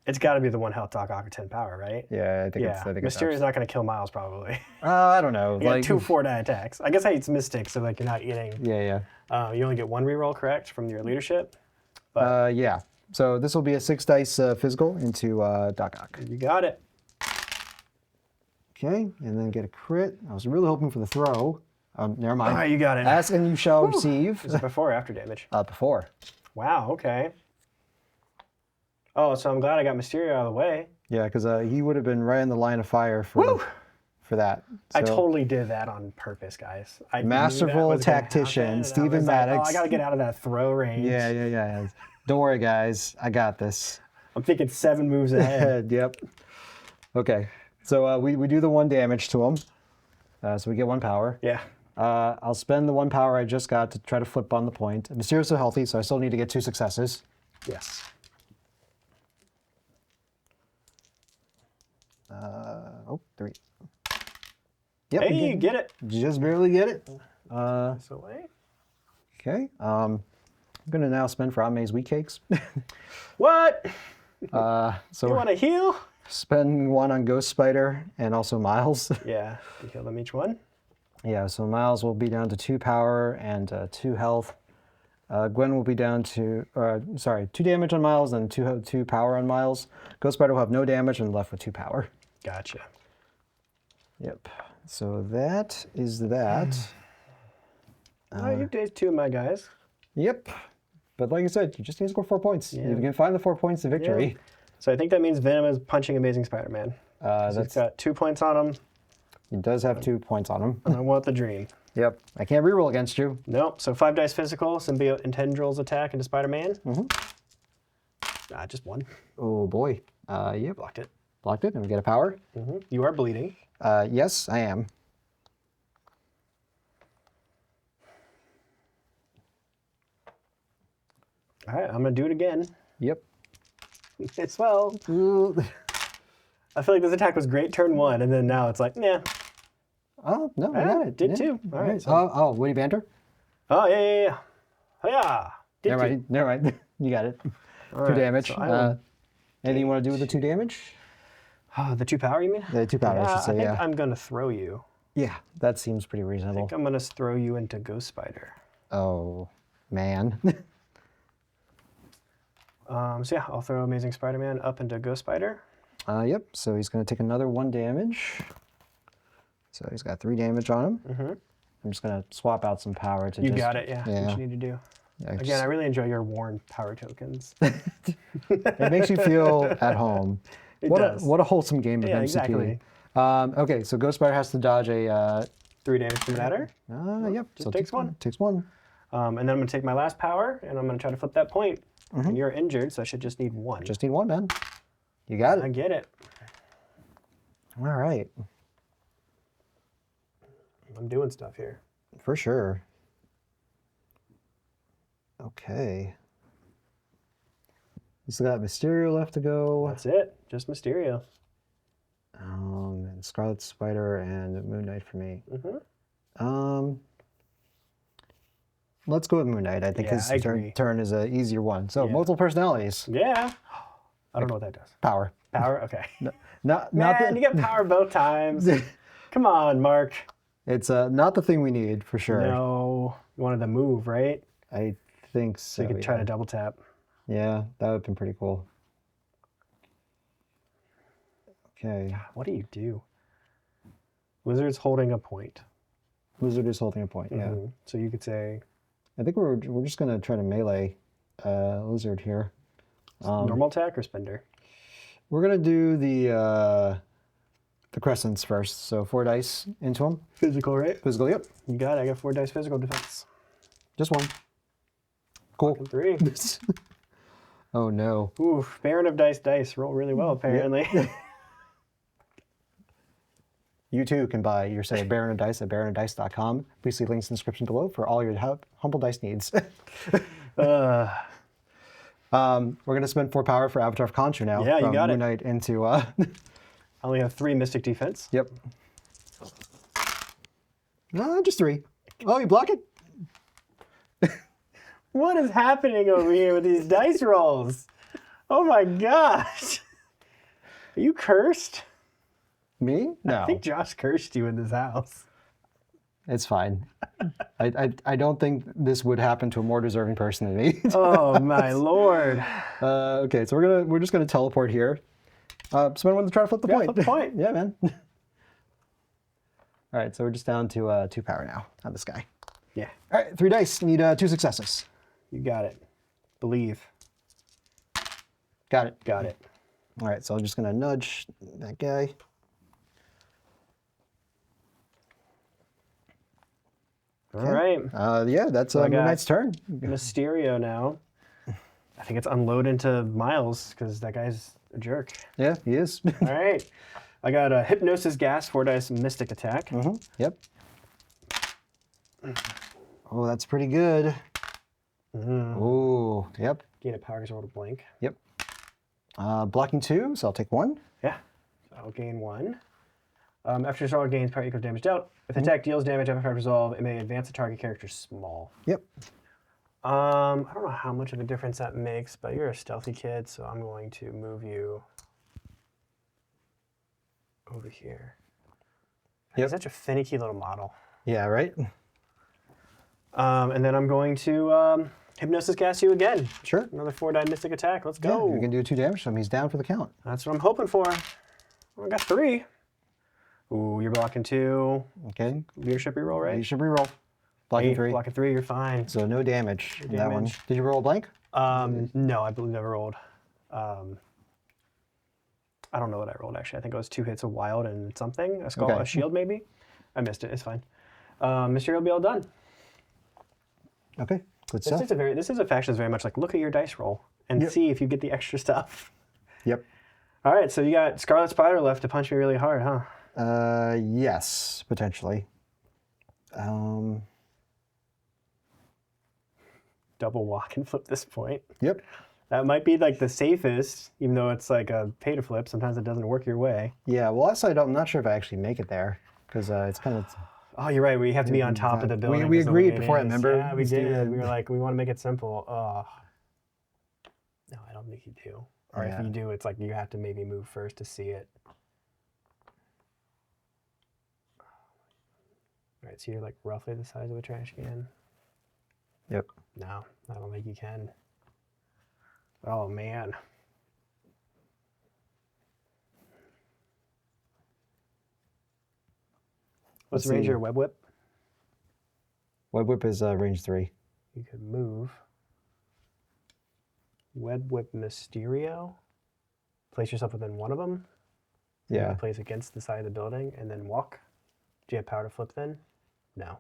It's got to be the 1 health Doc Ock with 10 power, right? Yeah, I think Yeah. it's Mysterio's not going to kill Miles probably. I don't know. You got Like 2 4-die attacks. I guess it's Mystic, so like you're not eating. Yeah, You only get 1 reroll, correct, from your leadership? yeah. So this will be a 6 dice physical into Doc Ock. You got it. Okay, and then get a crit. I was really hoping for the throw. Never mind. All right, you got it. Ask and you shall receive. Is it before or after damage? Before. Wow, okay. Oh, so I'm glad I got Mysterio out of the way. Yeah, because he would have been right in the line of fire for that. I So, totally did that on purpose, guys. I knew that masterful was gonna tactician, happen, and I Steven was like, Maddox. I got to get out of that throw range. Yeah. Don't worry, guys. I got this. I'm thinking 7 moves ahead. Yep. Okay. So we do the 1 damage to him. So we get 1 power. Yeah. I'll spend the 1 power I just got to try to flip on the point. Mysterio's still healthy, so I still need to get 2 successes. Yes. 3. Yep. Hey, we you get it. just barely get it. This away. Okay. I'm gonna now spend for Ame's wheat cakes. What? So You want to heal? spend 1 on Ghost Spider and also Miles. Yeah. You heal them each one. Yeah. So Miles will be down to 2 power and 2 health. Gwen will be down to 2 damage on Miles and 2 power on Miles. Ghost Spider will have no damage and left with 2 power. Gotcha. Yep. So that is that. You did 2 of my guys. Yep. But like I said, you just need to score 4 points. Yeah. If you can find the 4 points to victory. So I think that means Venom is punching Amazing Spider-Man. He's got 2 points on him, He does have 2 points on him. and I want the dream. Yep. I can't reroll against you. Nope. So 5 dice physical, symbiote and tendrils attack into Spider-Man. Just 1. Oh boy. Yep. Blocked it. Blocked it, and we get a power. You are bleeding. Yes, I am. All right, I'm gonna do it again. Yep. As well. Ooh. I feel like this attack was great turn 1, and then now it's like, nah. Oh no, I Ah, got it. did Yeah. too. All right. So, Oh, witty banter. oh yeah. Oh yeah. Did Never too. mind. Never mind. You got it. All 2 right, damage. so I will- Anything you want to do with the 2 damage? The 2 power, you mean? The 2 power, I should say. I think Yeah. I'm gonna throw you. Yeah, that seems pretty I reasonable. think I'm gonna throw you into Ghost Spider. Oh man. So yeah, I'll throw Amazing Spider-Man up into Ghost Spider. Yep. So he's going to take another 1 damage. So he's got 3 damage on him. I'm just going to swap out some power to You just... got it, yeah. Yeah. What you need to do. Yeah, Again, I really enjoy your worn power tokens. it makes you feel at home. It what does. what a wholesome game of Yeah, MCP. exactly. Okay, so Ghost Spider has to dodge a... 3 damage from ladder. Yep. Just takes 1. Takes 1. And then I'm gonna take my last power, and I'm gonna try to flip that point. And you're injured, so I should just need 1. Just need 1, man. You got I it. get it. All right. I'm doing stuff here. For sure. Okay. You still got Mysterio left to go. That's it. Just Mysterio. And Scarlet Spider and Moon Knight for me. Let's go with Moon Knight. I think Yeah, his I agree. turn is an easier one. So Yeah. multiple personalities. Yeah. I don't know what that does. Power. Power? Okay. Not Man, the, you get power both times. Come on, Mark. It's not the thing we need for sure. No. You wanted to move, right? I think so. So you could try yeah. to double tap. Yeah, that would have been pretty cool. Okay. What do you do? Wizard's holding a point. Wizard is holding a point. Yeah. So you could say I think we're just gonna try to melee Lizard here. normal attack or spender? We're gonna do the crescents first. So 4 dice into them. Physical, right? Physical. Yep. You got it. I got 4 dice physical defense. Just 1. Cool. 3. Oh no. Ooh, Baron of Dice. Roll really well, apparently. You too can buy your set of Baron of Dice at baronofdice.com. Please see links in the description below for all your humble dice needs. We're going to spend 4 power for Avatar of Contra now. Yeah, you from got it. Moon Knight into... I only have 3 Mystic Defense. Yep. No, just 3. Oh, you block it? What is happening over here with these dice rolls? Oh my gosh. Are you cursed? Me? No. I think Josh cursed you in this house. It's fine. I don't think this would happen to a more deserving person than me. Oh my lord. Okay, so we're just gonna teleport here. Someone wants to try to flip the point. Flip the point. Yeah, man. All right, so we're just down to 2 power now on this guy. Yeah, All right, 3 dice. Need 2 successes. you got it. Believe. Got it. Got it. All right, so I'm just gonna nudge that guy. All right. Yeah, that's I Moon got- Knight's turn. Mysterio now. I think it's unload into Miles because that guy's a jerk. Yeah, he is. All right. I got a Hypnosis Gas, 4 dice Mystic Attack. Yep. Oh, that's pretty good. Oh, yep, Gain a power because I rolled a blank. yep. Blocking 2, so I'll take 1. Yeah. So I'll gain 1. After this roll gains power equals damage dealt. If the attack deals damage after resolve, it may advance the target character small. Yep. I don't know how much of a difference that makes, but you're a stealthy kid, so I'm going to move you over here. Yep. He's such a finicky little model. Yeah, right? And then I'm going to Hypnosis Gas you again. Sure. Another 4-die Mystic Attack. Let's Yeah, go. you can do 2 damage to him. He's down for the count. That's what I'm hoping for. I got 3. Ooh, you're blocking 2. Okay. Leadership reroll, right? You should reroll. Blocking 3. Blocking 3, you're fine. So no damage in that one. damage. Did you roll a blank? No, I believe never rolled. I don't know what I rolled actually. I think it was 2 hits, a wild and something. A skull, Okay. a shield maybe. I missed it. It's fine. Mysterio will be all done. Okay. Good This stuff. is a faction that's very much like look at your dice roll and Yep. see if you get the extra stuff. Yep. All right, so you got Scarlet Spider left to punch me really hard, huh? Yes, potentially. Double walk and flip this point. Yep. That might be like the safest, even though it's like a pay to flip. Sometimes it doesn't work your way. Yeah, well, also, I'm not sure if I actually make it there because it's kind of... Oh, you're right. We have to be on top of the building. we 'cause the way agreed it before, I is. remember. Yeah, we Let's do did. that. We were like, we want to make it simple. Oh. No, I don't think you do. Or Yeah. if you do, it's like you have to maybe move first to see it. All right, so you're like roughly the size of a trash can. Yep. No, I don't think you can. Oh, man. What's the range of see. your web whip? Web Whip is range 3. You could move. Web Whip Mysterio. Place yourself within one of them. Yeah. Place against the side of the building and then walk. Do you have power to flip then? No.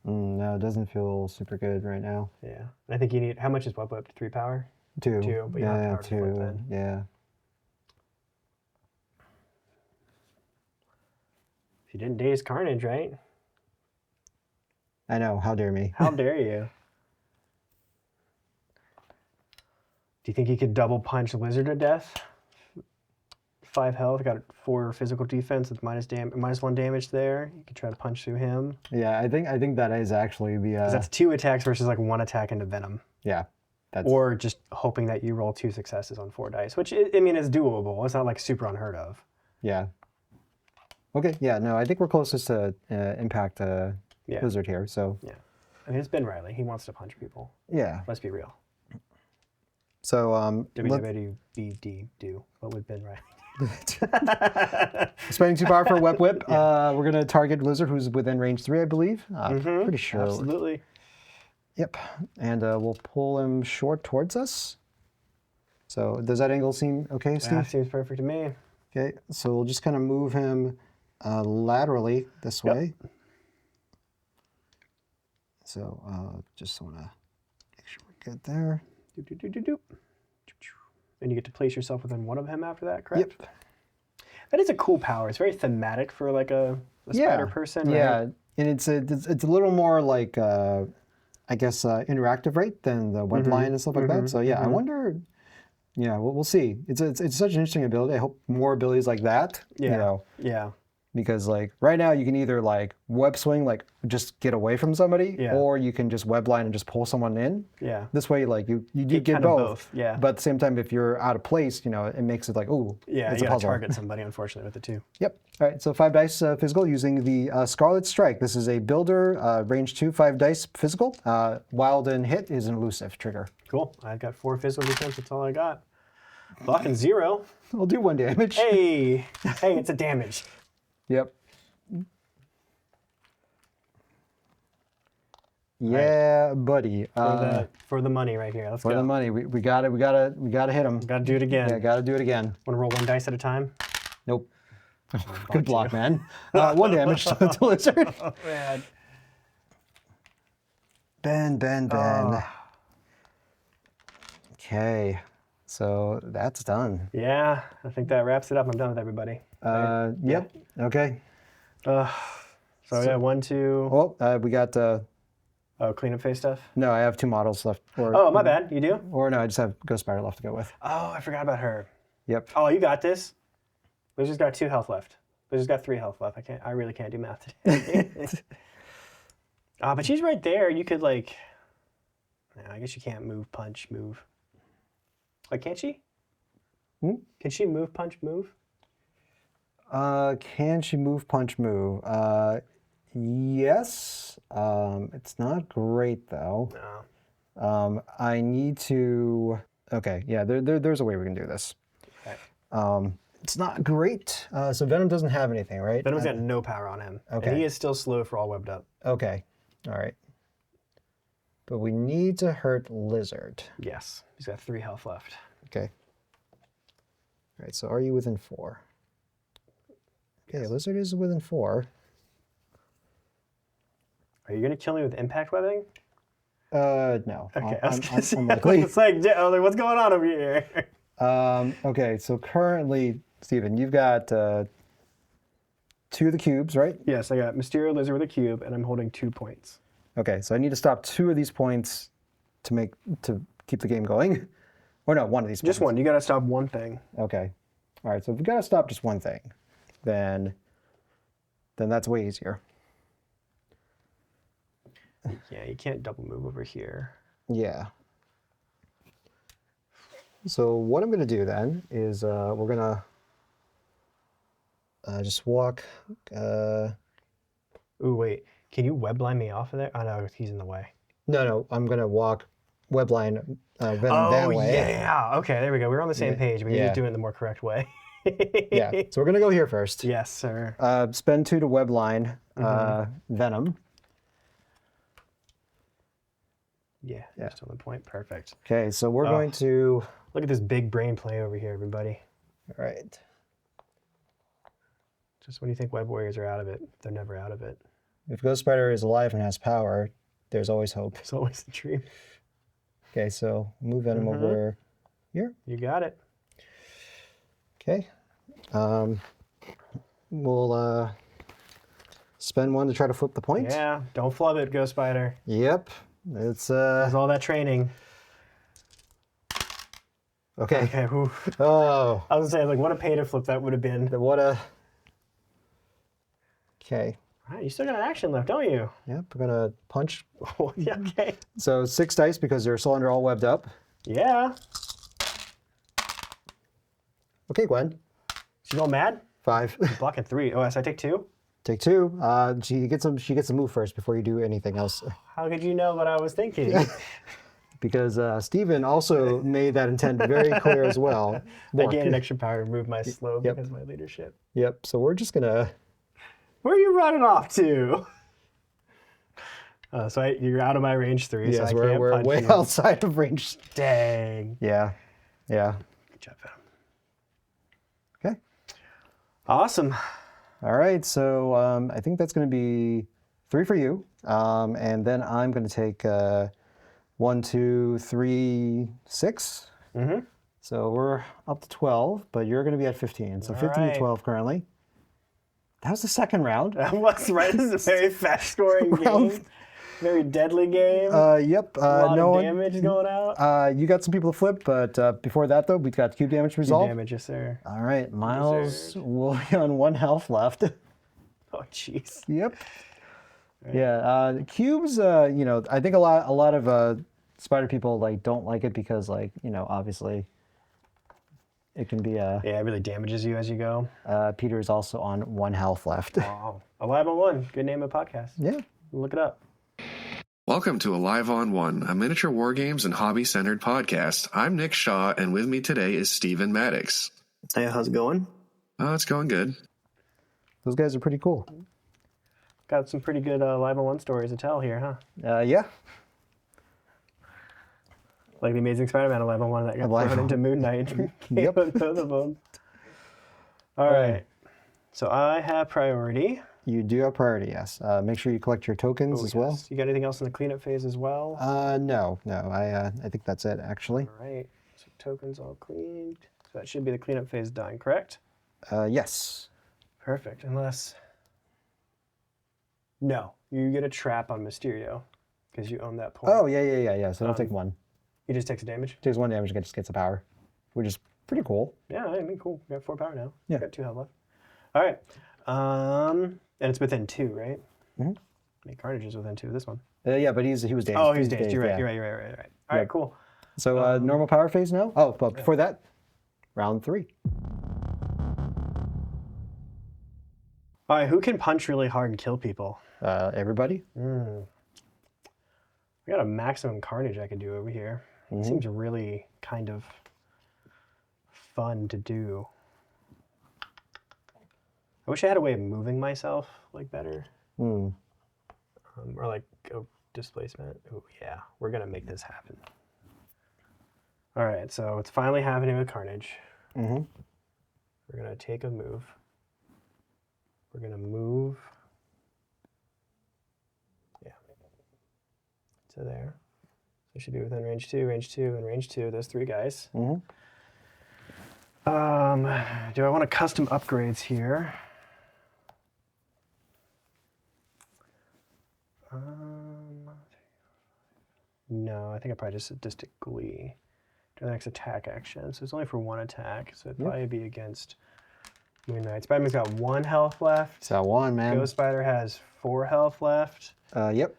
No, it doesn't feel super good right now. Yeah. I think you need, how much is Web Whip? 3 power? 2. 2, but you don't have power to flip then. Yeah. If you didn't daze Carnage, right? I know. How dare me? How dare you? Do you think you could double punch Lizard to death? 5 health, got 4 physical defense with -1 damage there. You could try to punch through him. Yeah, I think that is actually the... 'Cause that's 2 attacks versus like 1 attack into Venom. yeah. That's... Or just hoping that you roll 2 successes on 4 dice, which I mean is doable. It's not like super unheard of. Yeah. Okay, yeah, no, I think we're closest to Impact Yeah. Blizzard here, so... Yeah. I mean, it's Ben Riley. He wants to punch people. Yeah. Let's be real. So, WWD do. What would Ben Riley spending 2 power for a Web Whip. We're going to target Blizzard, who's within range 3, I believe. Pretty sure. Absolutely. Yep. And we'll pull him short towards us. So does that angle seem okay, Steve? That seems perfect to me. Okay, so we'll just kind of move him laterally this way. So just want to make sure we're good there. Doop, doop, doop, doop, doop. And you get to place yourself within one of him after that, correct? Yep. That is a cool power. It's very thematic for like a spider person. Right? Yeah, and it's a little more like I guess interactive, right, than the web line and stuff like that. So yeah, I wonder. Yeah, we'll see. It's such an interesting ability. I hope more abilities like that. Yeah. You know, Yeah. because like right now you can either like web swing, like just get away from somebody, Yeah. or you can just web line and just pull someone in. Yeah. This way, like you do get kind of both. both, yeah. But at the same time, if you're out of place, you know, it makes it like, ooh, Yeah, it's you a gotta puzzle. target somebody, unfortunately, with it too. Yep. All right. So 5 dice physical using the Scarlet Strike. This is a builder, range 2, 5 dice physical. Wild and hit is an elusive trigger. Cool. I've got 4 physical defense. That's all I got. Blocking 0. I'll do 1 damage. Hey, it's a damage. Yep. Yeah, buddy. For the money right here. Let's For go. the money, we gotta hit him. Gotta do it again. Yeah, gotta do it again. Want to roll 1 dice at a time? Nope. Good block, man. 1 damage to the lizard. Oh, man. Ben. Oh. Okay, so that's done. Yeah, I think that wraps it up. I'm done with everybody. Yep. Okay. So yeah, 1, 2. Well, we got. Oh, cleanup phase stuff. No, I have 2 models left. Or, Oh, my bad. You do? Or no, I just have Ghost Spider left to go with. Oh, I forgot about her. Yep. Oh, you got this. Lizard's got 2 health left. Lizard's got 3 health left. I really can't do math today. But she's right there. You could like. No, I guess you can't move, punch, move. Like, can't she? Can she move, punch, move? Can she move, punch, move? Yes. It's not great though. No. I need to. Okay, yeah. There's a way we can do this. Okay. It's not great. So Venom doesn't have anything, right? Venom's got no power on him. Okay. And he is still slow for all webbed up. Okay. All right. But we need to hurt Lizard. Yes. He's got 3 health left. Okay. All right. So are you within 4? Okay, Yes. Lizard is within 4. Are you going to kill me with impact webbing? No. Okay. I'm unlikely. It's like, what's going on over here? Okay, so currently, Steven, you've got 2 of the cubes, right? Yes, I got Mysterio Lizard with a cube, and I'm holding 2 points. Okay, so I need to stop 2 of these points to keep the game going. Or no, 1 of these points. Just 1. You got to stop 1 thing. Okay. All right, so if we've got to stop just 1 thing, then that's way easier. Yeah, you can't double move over here. Yeah. So what I'm going to do then is we're going to just walk. Ooh, wait. Can you web line me off of there? Oh, no, he's in the way. No, I'm going to walk webline Venom Oh, that way. yeah. Okay, there we go. We're on the same page, but you're yeah. just doing it the more correct way. Yeah, so we're going to go here first. Yes, sir. Spend 2 to webline Venom. Yeah, just on the point. Perfect. Okay, so we're going to. Look at this big brain play over here, everybody. All right. Just when you think web warriors are out of it, they're never out of it. If Ghost Spider is alive and has power, there's always hope. It's always the dream. Okay, so move Venom over here. You got it. Okay. We'll spend 1 to try to flip the point. Yeah, don't flub it, Ghost Spider. Yep. It's There's all that training. okay. Okay, whew. Oh, I was gonna say, like, what a pay to flip that would have been. what a. Okay. All right, you still got an action left, don't you? Yep. We're gonna punch. Oh, yeah, okay. So 6 dice because they're cylinder all webbed up. Yeah. Okay, Gwen. She's all mad? 5. Blocking 3. Oh, so I take 2? Take 2. She gets to move first before you do anything else. How could you know what I was thinking? Because Steven also made that intent very clear as well. I gain an extra power to move my slow because of my leadership. Yep. So we're just gonna. Where are you running off to? So you're out of my range 3, so Yes, I we're can't punch way you. outside of range. Dang. Yeah. Good job, Venom. Okay. Awesome. All right. So I think that's going to be 3 for you, and then I'm going to take 1, 2, 3, 6. So we're up to 12, but you're going to be at 15. So 15 right. to 12 currently. That was the second round. That was right. This is a very fast-scoring game. Very deadly game. Yep. a lot no of one, damage going out. you got some people to flip, but before that, though, we've got cube damage resolved. Damage, yes, sir. All right, Miles will be on 1 health left. Oh, jeez. Yep. Yeah, cubes. I think a lot of spider people don't like it because obviously it can be Yeah, it really damages you as you go. Peter is also on 1 health left. Wow. Alive on One. Good name of podcast. Yeah. Look it up. Welcome to Alive on One, a miniature war games and hobby-centered podcast. I'm Nick Shaw, and with me today is Stephen Maddox. Hey, how's it going? Oh, it's going good. Those guys are pretty cool. Got some pretty good Alive on One stories to tell here, huh? Yeah. Like the Amazing Spider-Man Alive on One that got thrown into Moon Knight. Yep. Both of them. All right. So I have priority. You do have priority, yes. Make sure you collect your tokens as well. You got anything else in the cleanup phase as well? No. I think that's it, actually. All right. So tokens all cleaned. So that should be the cleanup phase done, correct? Yes. Perfect. Unless... No. You get a trap on Mysterio because you own that point. Oh, yeah. So don't take 1. He just takes a damage? Takes 1 damage and just gets a power, which is pretty cool. Yeah, I mean, cool. We got 4 power now. Yeah. Got 2 health left. All right. And it's within 2, right? Mm-hmm. Make Carnage is within 2 of this one. Yeah, but he was damaged. Oh, he was dazed. You're right. yeah. You're right. All right, cool. So normal power phase now? Oh, but before that, round 3. All right, who can punch really hard and kill people? Everybody? We got a maximum carnage I could do over here. It seems really kind of fun to do. I wish I had a way of moving myself better. Or go displacement. Oh yeah, we're gonna make this happen. All right, so it's finally happening with Carnage. We're gonna take a move. We're gonna move. Yeah. To there. So it should be within range 2, and range 2. Those 3 guys. Do I want to custom upgrades here? No, I think I probably just sadistic glee. Do the next attack action. So it's only for 1 attack. So it'd probably be against Moon Knight. Spider-Man's got 1 health left. It's that 1, man. Ghost Spider has 4 health left. Yep.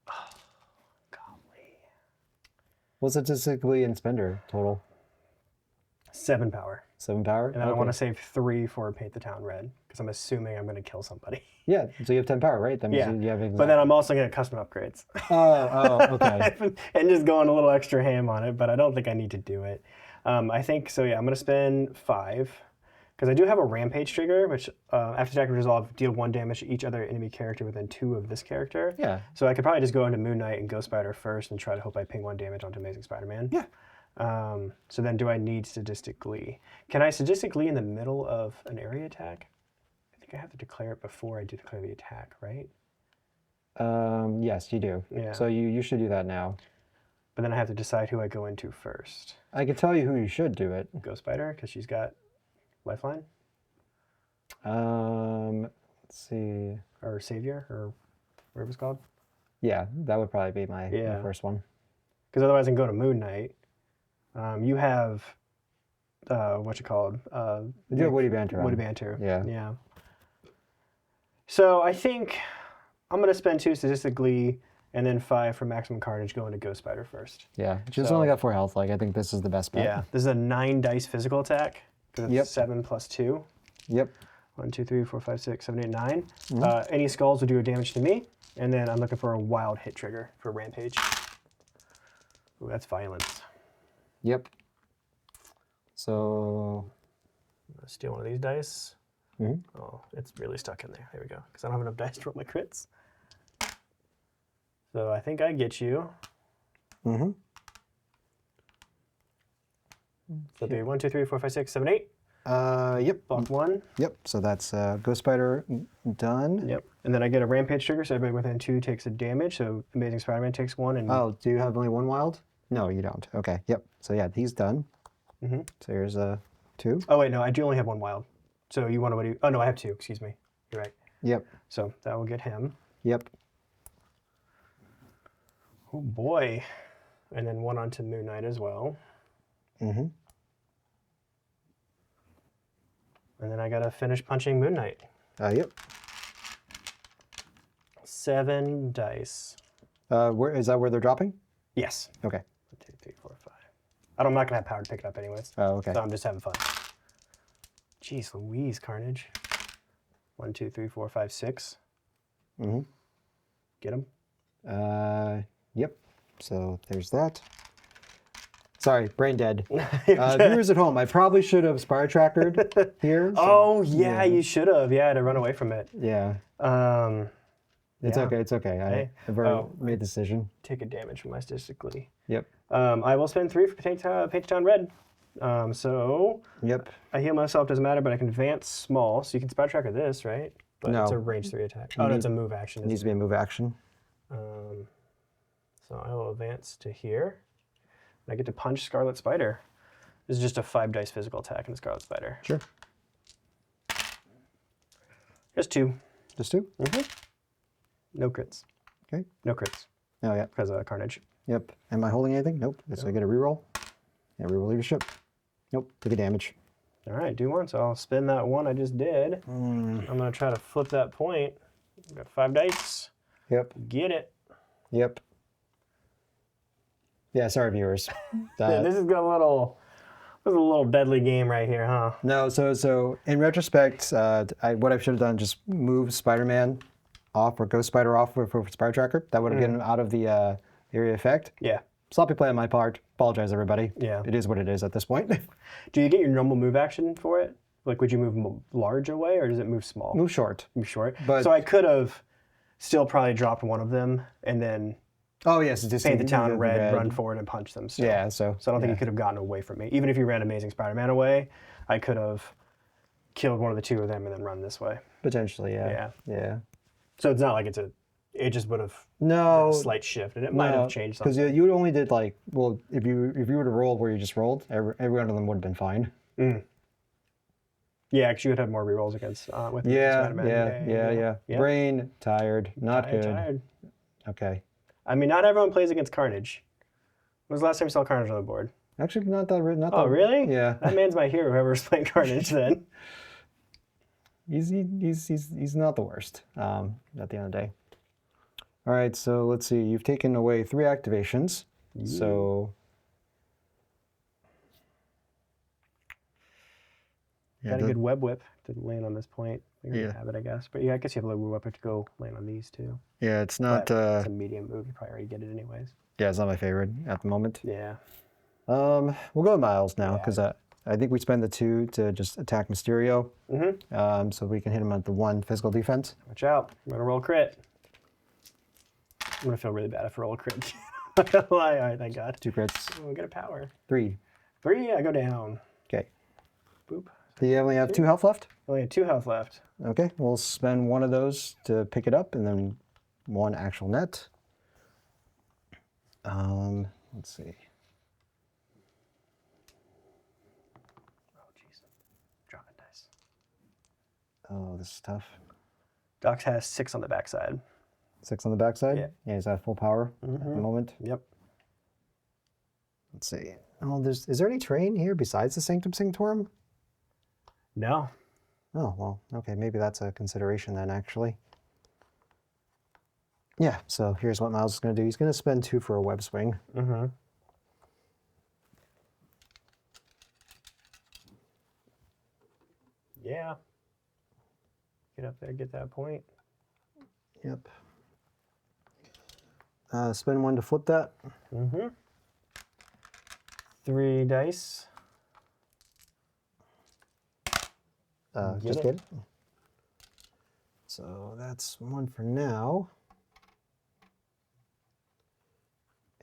Oh, golly. What's statistically in Spender total? 7 power. 7 power? And then I want to save 3 for Paint the Town Red, because I'm assuming I'm going to kill somebody. Yeah, so you have 10 power, right? That means you have But then I'm also going to custom upgrades. Okay. And just going a little extra ham on it, but I don't think I need to do it. I think, so yeah, I'm going to spend 5, because I do have a Rampage trigger, which after attack resolve, deal 1 damage to each other enemy character within 2 of this character. Yeah. So I could probably just go into Moon Knight and Ghost Spider first and try to hope I ping 1 damage onto Amazing Spider-Man. Yeah. So then do I need Sadistic Glee? Can I Sadistic Glee in the middle of an area attack? I think I have to declare it before I do declare the attack, right? Yes, you do. Yeah. So you should do that now. But then I have to decide who I go into first. I can tell you who you should do it. Ghost Spider, because she's got Lifeline? Let's see. Or Savior, or whatever it's called? Yeah, that would probably be my first one. Because otherwise I can go to Moon Knight. You have, what's it called? You have Woody Banter. Woody Banter. Yeah. So I think I'm going to spend 2 Sadistic Glee and then 5 for Maximum Carnage going to Ghost Spider first. Yeah, she's only got 4 health. I think this is the best bet. Yeah, this is a 9 dice physical attack. Because it's 7 plus 2. Yep. 1, 2, 3, 4, 5, 6, 7, 8, 9. Any skulls will do a damage to me. And then I'm looking for a wild hit trigger for Rampage. Ooh, that's violence. Yep. So... I'm going to steal one of these dice. Oh, it's really stuck in there. There we go. Because I don't have enough dice to roll my crits. So I think I get you. So it'd be 1, 2, 3, 4, 5, 6, 7, 8. Yep. Block 1. Yep. So that's Ghost Spider done. Yep. And then I get a Rampage trigger, so everybody within 2 takes a damage. So Amazing Spider-Man takes 1. And Oh, do you have only 1 wild? No, you don't. Okay. Yep. So yeah, he's done. Mm-hmm. So here's a 2. Oh wait, no, I do only have 1 wild. So you want to do? Oh no, I have 2. Excuse me. You're right. Yep. So that will get him. Yep. Oh boy. And then 1 onto Moon Knight as well. Mm-hmm. And then I gotta finish punching Moon Knight. Yep. 7 dice. Where is that? Where they're dropping? Yes. Okay. 1, 2, 3, 4, 5. I'm not gonna have power to pick it up anyways. Oh, okay. So I'm just having fun. Jeez Louise, Carnage. 1, 2, 3, 4, 5, 6. Mm-hmm. Get him. Yep. So there's that. Sorry, brain dead. Viewers at home, I probably should have Spire Trackered here. So, Oh yeah, you should have. Yeah, to run away from it. Yeah. It's Yeah. okay. It's okay. Hey. I've already made the decision. Take a damage from my statistically. Yep. I will spend 3 for Paint Town Red. So Yep. I heal myself, doesn't matter, but I can advance small, so you can Spire Tracker this, right? But No. it's a range 3 attack. Oh, no, it's a move action. It needs to be a move action. So I will advance to here. And I get to punch Scarlet Spider. This is just a 5 dice physical attack in the Scarlet Spider. Sure. Just 2. Just 2? Mm-hmm. No crits. Okay. No crits Oh, yeah. because of Carnage. Yep. Am I holding anything? Nope. So I get a reroll. Yeah, reroll leadership. Nope. Take a damage. All right, do 1. So I'll spin that 1 I just did. I'm going to try to flip that point. I've got 5 dice. Yep. Get it. Yep. Yeah, sorry, viewers. This is a little deadly game right here, huh? No, so in retrospect, what I should have done just move Spider-Man off or Ghost Spider off for Spire Tracker. That would have gotten him out of the area effect. Yeah. Sloppy play on my part. Apologize, everybody. Yeah. It is what it is at this point. Do you get your normal move action for it? Like, would you move large away, or does it move small? Move short. Move short. But- So I could have still probably dropped one of them and then Oh, yes. It's just paint the town red, run forward, and punch them. Still. Yeah, so I don't think you could have gotten away from me. Even if you ran Amazing Spider-Man away, I could have killed one of the 2 of them and then run this way. potentially, yeah. Yeah. So it's not like it just would have No. a slight shift, and it might have changed something. Because you only did if you were to roll where you just rolled, every one of them would have been fine. Yeah, because you would have more rerolls against with Yeah, Spider-Man. yeah. Brain tired, not good. Tired. Okay. I mean, not everyone plays against Carnage. When was the last time you saw Carnage on the board? Actually, not that. Oh, really? Yeah. That man's my hero. Whoever's playing Carnage, then. He's not the worst. At the end of the day. All right, so let's see. You've taken away 3 activations. So. Got a good web whip to land on this point. You're Yeah. gonna have it, I guess. But yeah, I guess you have a web whip to go land on these too. Yeah, it's not. But it's a medium move. You probably already get it anyways. Yeah, it's not my favorite at the moment. Yeah. We'll go with Miles now because I think we spend the 2 to just attack Mysterio. So we can hit him at the 1 physical defense. Watch out. I'm gonna roll a crit. I'm gonna feel really bad if I roll a crit. Not gonna lie. All right, thank God. 2 crits. Oh, we get a power. 3. 3, I go down. Okay. Boop. Do you only have 2 health left? Only have 2 health left. Okay, we'll spend 1 of those to pick it up, and then 1 actual net. Let's see. Oh, jeez. Dropping dice. Oh, this is tough. Doc has 6 on the backside. 6 on the backside? Yeah. Yeah, he's at full power at the moment. Yep. Let's see. Oh, is there any terrain here besides the Sanctum Sanctorum? No. Oh, well, okay, maybe that's a consideration then, actually. Yeah, so here's what Miles is going to do. He's going to spend 2 for a web swing. Yeah. Get up there, get that point. Yep. Spend 1 to flip that. 3 dice. Just get it. So that's 1 for now.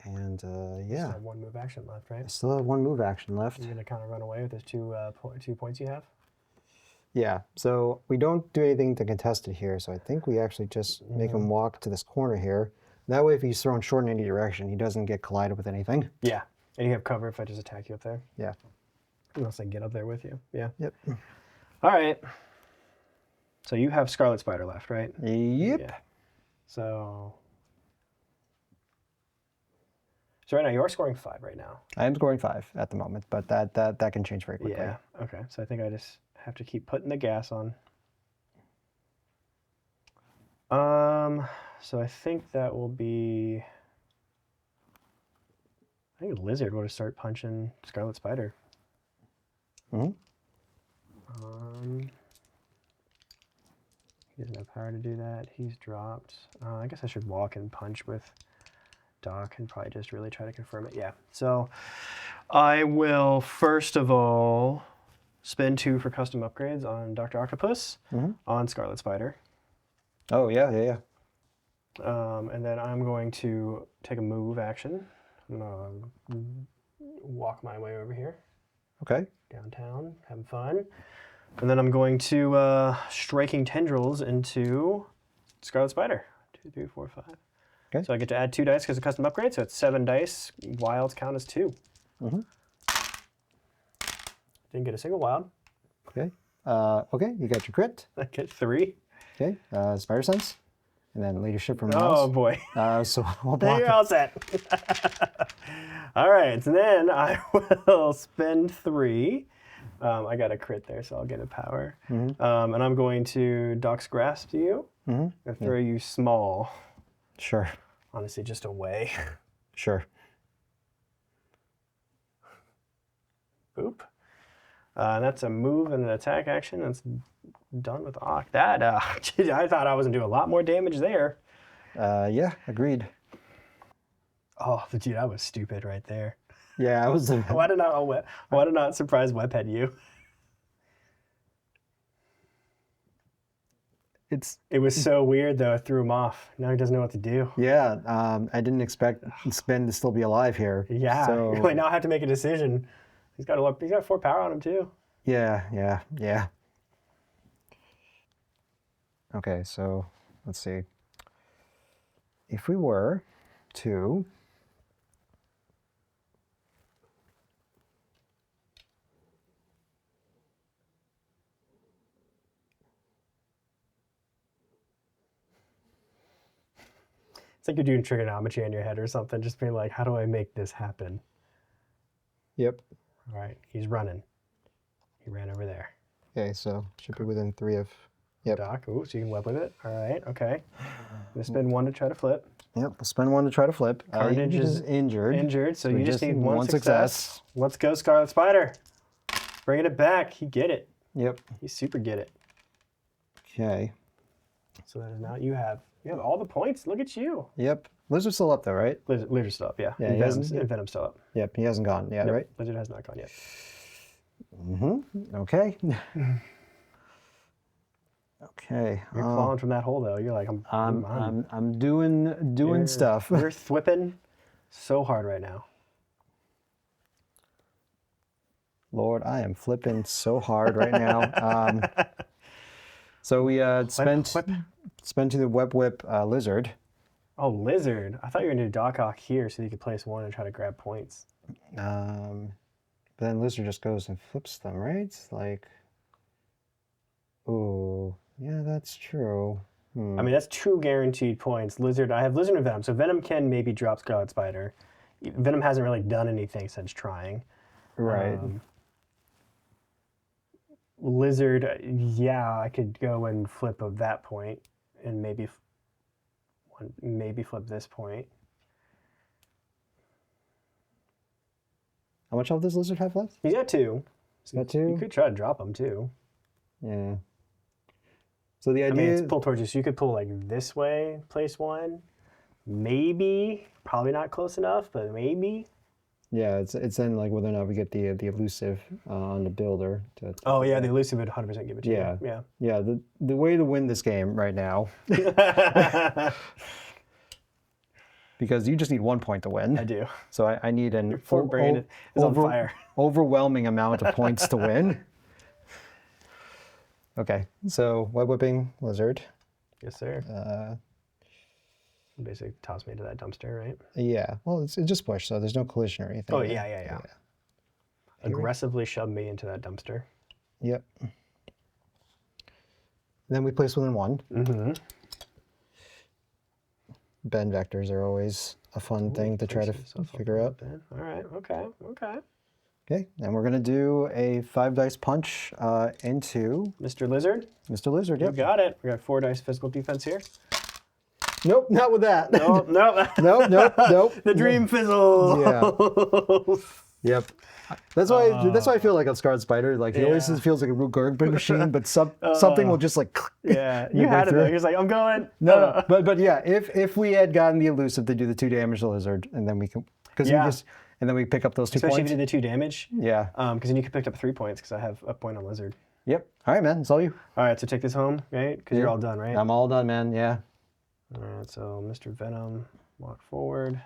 And yeah. Still have 1 move action left, right? I still have 1 move action left. You're gonna kind of run away with those 2 points you have. Yeah, so we don't do anything to contest it here, so I think we actually just make him walk to this corner here. That way, if he's thrown short in any direction, he doesn't get collided with anything. Yeah, and you have cover if I just attack you up there. Yeah. Unless I get up there with you. Yeah. Yep. All right. So you have Scarlet Spider left, right? Yep. Yeah. So right now you are scoring 5 right now. I am scoring 5 at the moment, but that can change very quickly. Yeah. Okay. So I think I just have to keep putting the gas on. So I think that will be. I think Lizard will just start punching Scarlet Spider. Mm-hmm. He doesn't have power to do that. He's dropped. I guess I should walk and punch with Doc and probably just really try to confirm it. Yeah. So I will first of all spend 2 for custom upgrades on Dr. Octopus, on Scarlet Spider. Oh, yeah. And then I'm going to take a move action. I'm going to walk my way over here. Okay. Downtown, having fun. And then I'm going to striking tendrils into Scarlet Spider. 2, 3, 4, 5. Okay. So I get to add 2 dice because of custom upgrade. So it's 7 dice. Wilds count as 2. Didn't get a single wild. Okay. Okay, you got your crit. I get 3. Okay. Spider sense. And then leadership from Oh Mouse. boy. So we'll block You're it. all set. All right. So then I will spend 3. I got a crit there, so I'll get a power. And I'm going to Doc's Grasp to you. And throw you small. Sure. Honestly, just away. Sure. Boop. That's a move and an attack action. That's done with Ock. That, I thought I was going to do a lot more damage there. Yeah, agreed. Oh, dude, that was stupid right there. Yeah, I was. Why did not surprise Webhead you? It was so weird though. It threw him off. Now he doesn't know what to do. Yeah, I didn't expect Spin to still be alive here. Yeah. So Like, now I have to make a decision. He's got 4 power on him too. yeah. Okay, so let's see. If we were to It's like you're doing trigonometry in your head or something, just being like, how do I make this happen? Yep. All right, he's running. He ran over there. Okay, so should be within 3 of. Yep. Doc, ooh, so you can web with it. All right, okay. I'm gonna spend 1 to try to flip. Yep, we'll spend 1 to try to flip. Carnage is injured. Injured, so we you just need 1 success. Let's go, Scarlet Spider. Bringing it back. He get it. Yep. He super get it. Okay. So that is now you have all the points. Look at you. Yep. Lizard's still up though, right? Lizard's still up, yeah. Yeah, And he hasn't- Venom's still up. Yep, he hasn't gone yet, Nope, right? Lizard has not gone yet. Okay. Okay. You're clawing from that hole though. You're like, I'm doing stuff. You're thwipping so hard right now. Lord, I am flipping so hard right now. So we spent to the web whip lizard. Oh, Lizard. I thought you were going to do Doc Ock here so you could place 1 and try to grab points. But then lizard just goes and flips them, right? Like, oh, yeah, that's true. I mean, that's 2 guaranteed points. Lizard, I have Lizard and Venom. So Venom can maybe drop Scarlet Spider. Venom hasn't really done anything since trying. Right. Lizard, yeah, I could go and flip of that point and maybe flip this point. How much health does lizard have left? He's got 2. He's got 2? You could try to drop him too. Yeah. So the I idea mean, it's pull towards you, so you could pull like this way, place 1. Maybe, probably not close enough, but maybe. Yeah, it's then like whether or not we get the elusive on the builder. Oh yeah, the elusive would 100% give it to Yeah. you. Yeah. Yeah, the way to win this game right now, because you just need 1 point to win. I do. So I need an Poor brain is on fire. overwhelming amount of points to win. Okay, so web whipping lizard. Yes, sir. Basically toss me into that dumpster, right? Yeah, well, it's just push, so there's no collision or anything. Oh, yeah. aggressively shove me into that dumpster. Yep. Then we place within 1. Mm-hmm. Bend vectors are always a fun thing to try to figure out. All right. Okay. Okay, and we're gonna do a 5 dice punch into Mr. Lizard. Mr. Lizard. You Yep. got it. We got 4 dice physical defense here. Nope, not with that. Nope. Nope. The dream fizzles. Yeah. Yep. That's why I feel like a Scarred Spider. Like he always Yeah. feels like a real garbage machine, but something will just like. Yeah, you had it though. He was like, I'm going. No, but yeah, if we had gotten the elusive to do the 2 damage to Lizard, and then we can and then we pick up those 2 Especially points. if you did the 2 damage. Yeah. Because then you could pick up 3 points because I have a point on Lizard. Yep. All right, man. It's all you. All right, so take this home, right? Because you're all done, right? I'm all done, man. Yeah. All right, so Mr. Venom, walk forward.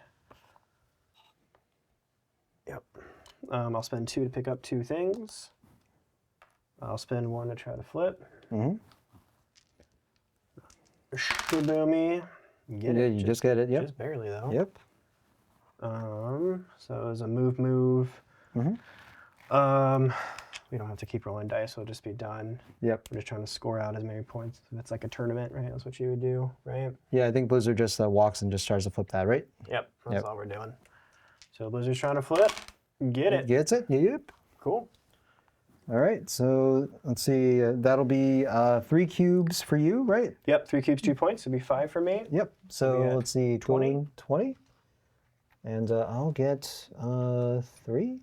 Yep. I'll spend 2 to pick up 2 things. I'll spend 1 to try to flip. Mm-hmm. Shibumi. Get Yeah, it. you just get it. Yep. Just barely though. Yep. So it was a move. Mm-hmm. We don't have to keep rolling dice, so it'll just be done. Yep. We're just trying to score out as many points. If it's like a tournament, right? That's what you would do, right? Yeah, I think Blizzard just walks and just tries to flip that, right? Yep, that's all we're doing. So Blizzard's trying to flip. Get it. Gets it? Yep. Cool. All right, so let's see. That'll be 3 cubes for you, right? Yep, 3 cubes, 2 points. It'll be 5 for me. Yep. So Yeah. let's see. 20. 20. And I'll get 3.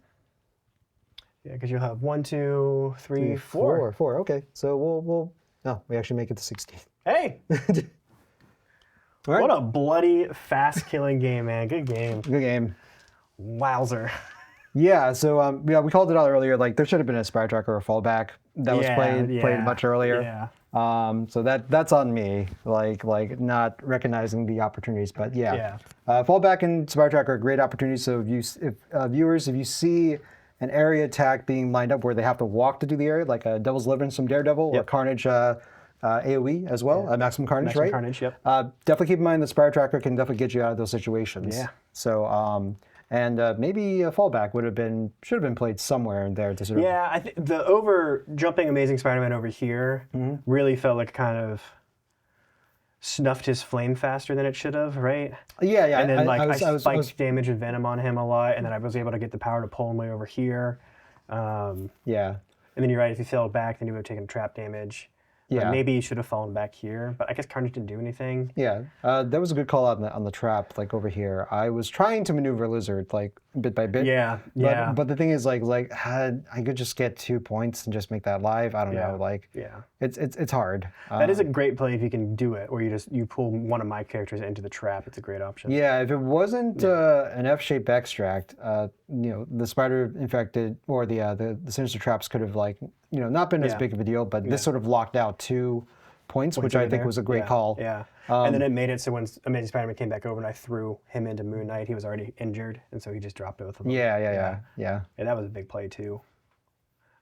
Yeah, because you'll have 1, 2, 3, 4. 4. Okay. So we'll. No, we actually make it to 16. Hey! All right. What a bloody, fast-killing game, man. Good game. Good game. Wowzer. Yeah, so we called it out earlier. Like there should have been a Spire Tracker or fallback that was played much earlier. Yeah. So that's on me, like not recognizing the opportunities. But fallback and Spire Tracker are great opportunities. So if you see an area attack being lined up where they have to walk to do the area, like a Devil's Deliverance from Daredevil or Carnage AOE as well, Maximum Carnage, Maximum right? Carnage, yep. Definitely keep in mind the Spire Tracker can definitely get you out of those situations. Yeah. So maybe a fallback should have been played somewhere in there to sort of. Yeah, I think the over jumping Amazing Spider-Man over here really felt like kind of snuffed his flame faster than it should have, right? Yeah. And then I spiked damage and venom on him a lot, and then I was able to get the power to pull him way over here. Yeah. And then you're right, if he fell back, then he would have taken trap damage. Yeah. Maybe he should have fallen back here, but I guess Carnage didn't do anything. Yeah, that was a good call out on the trap, like over here. I was trying to maneuver Lizard, like bit by bit. Yeah. But the thing is, like I could just get 2 points and just make that live. I don't know, like. Yeah. It's hard. That is a great play if you can do it, or you pull one of my characters into the trap. It's a great option. Yeah, if it wasn't an F-shaped extract, the spider infected or the sinister traps could have not been as big of a deal. But this sort of locked out 2 points, which I think was a great call. Yeah. And then it made it so when Amazing Spider-Man came back over and I threw him into Moon Knight, he was already injured, and so he just dropped both of them. Yeah. And that was a big play too.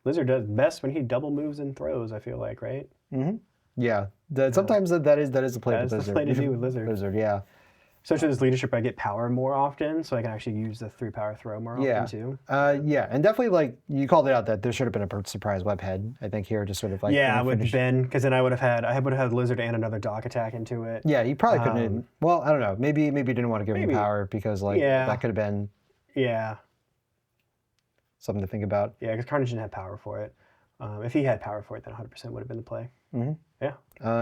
Lizard does best when he double moves and throws, I feel like, right? Mm-hmm. Yeah. Sometimes that is the play with Lizard. That's the play to do with Lizard. Lizard, yeah. Especially with this leadership, I get power more often, so I can actually use the 3 power throw more often too. Yeah, and definitely you called it out that there should have been a surprise webhead. I think here, just sort of I would have been, because then I would have had Lizard and another dock attack into it. Yeah, you probably couldn't. Well, I don't know. Maybe you didn't want to give him power because that could have been something to think about. Yeah, because Carnage didn't have power for it. If he had power for it, then 100% would have been the play. Mm-hmm. Yeah.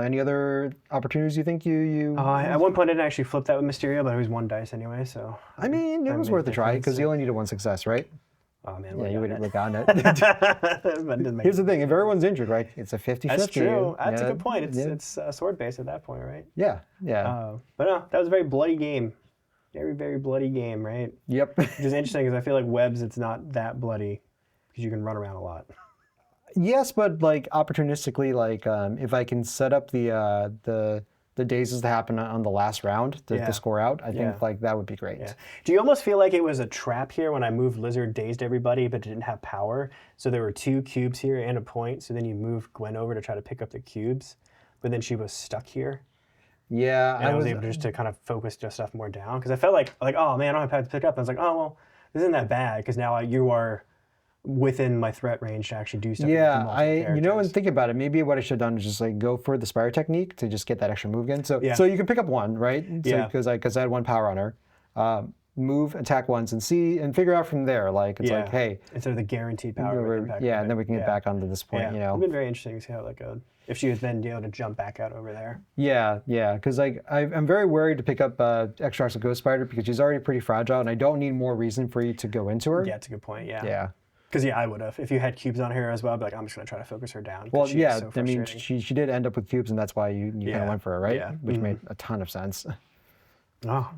Any other opportunities you think you? At one point I didn't actually flip that with Mysterio, but it was 1 dice anyway, so. I mean, it was worth a try because you only needed 1 success, right? Oh man, Yeah, you would have gotten it. it. Here's the thing: if everyone's injured, right, it's a 50-50. That's true. That's a good point. It's sword based at that point, right? Yeah. But no, that was a very bloody game. Very, very bloody game, right? Yep. Which is interesting because I feel like webs, it's not that bloody because you can run around a lot. Yes, but opportunistically, if I can set up the dazes to happen on the last round to score out, I think that would be great. Yeah. Do you almost feel like it was a trap here when I moved Lizard, dazed everybody, but didn't have power? So there were 2 cubes here and a point. So then you moved Gwen over to try to pick up the cubes, but then she was stuck here. Yeah, and I was able just to kind of focus just stuff more down because I felt like oh man, I don't have to pick up. And I was like, oh well, this isn't that bad because now you are within my threat range to actually do stuff. with Yeah, multiple when characters. thinking about it, maybe what I should have done is just like go for the Spire technique to just get that extra move in. So Yeah. so you can pick up one, right? So, Yeah. Because I had one power on her. Move, attack once, and see and figure out from there. Like it's Yeah. like, hey, Instead of the guaranteed power. with impact yeah, effect. and then we can get back onto this point. Yeah. You It'd know. been very interesting to see how that goes. If she would then be able to jump back out over there. Yeah, because like I'm very worried to pick up Extracts of Ghost Spider because she's already pretty fragile, and I don't need more reason for you to go into her. Yeah, it's a good point. Yeah. Yeah. Because I would have. If you had cubes on her as well, I'd be like, I'm just gonna try to focus her down. 'cause Well, she's yeah. so I mean, frustrating. she did end up with cubes, and that's why you kind Yeah, of went for her, right? yeah. Which made a ton of sense. Oh,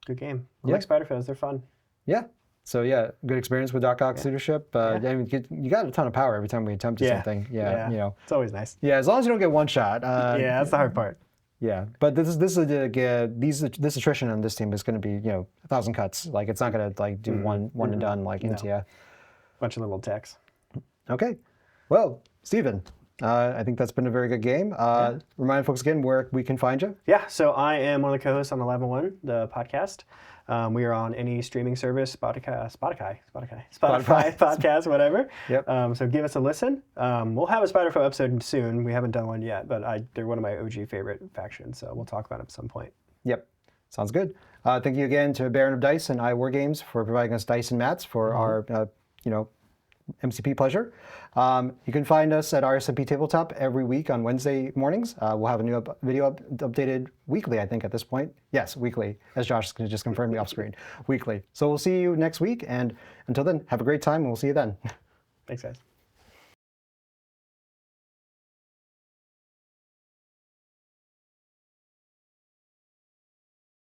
good game. I Yeah. like Spider Foes. They're fun. Yeah. So yeah, good experience with Doc Ock's leadership. I mean, you got a ton of power every time we attempted something. Yeah. You know. It's always nice. Yeah, as long as you don't get one shot. Yeah, that's the hard part. Yeah, but this this attrition on this team is going to be 1,000 cuts. Like it's not going to like do one and done like into you. Bunch of little techs. Okay, well, Steven, I think that's been a very good game. Remind folks again where we can find you. Yeah, so I am one of the co-hosts on 11-1, the podcast. We are on any streaming service, Spotify, podcast, whatever. Yep. So give us a listen. We'll have a Spider-Foe episode soon. We haven't done one yet, but they're one of my OG favorite factions, so we'll talk about them at some point. Yep, sounds good. Thank you again to Baron of Dice and Iwargames for providing us dice and mats for our MCP pleasure. You can find us at RSMP Tabletop every week on Wednesday mornings. We'll have a new video updated weekly, I think, at this point. Yes, weekly, as Josh just confirmed me off screen. Weekly. So we'll see you next week, and until then, have a great time, and we'll see you then. Thanks, guys.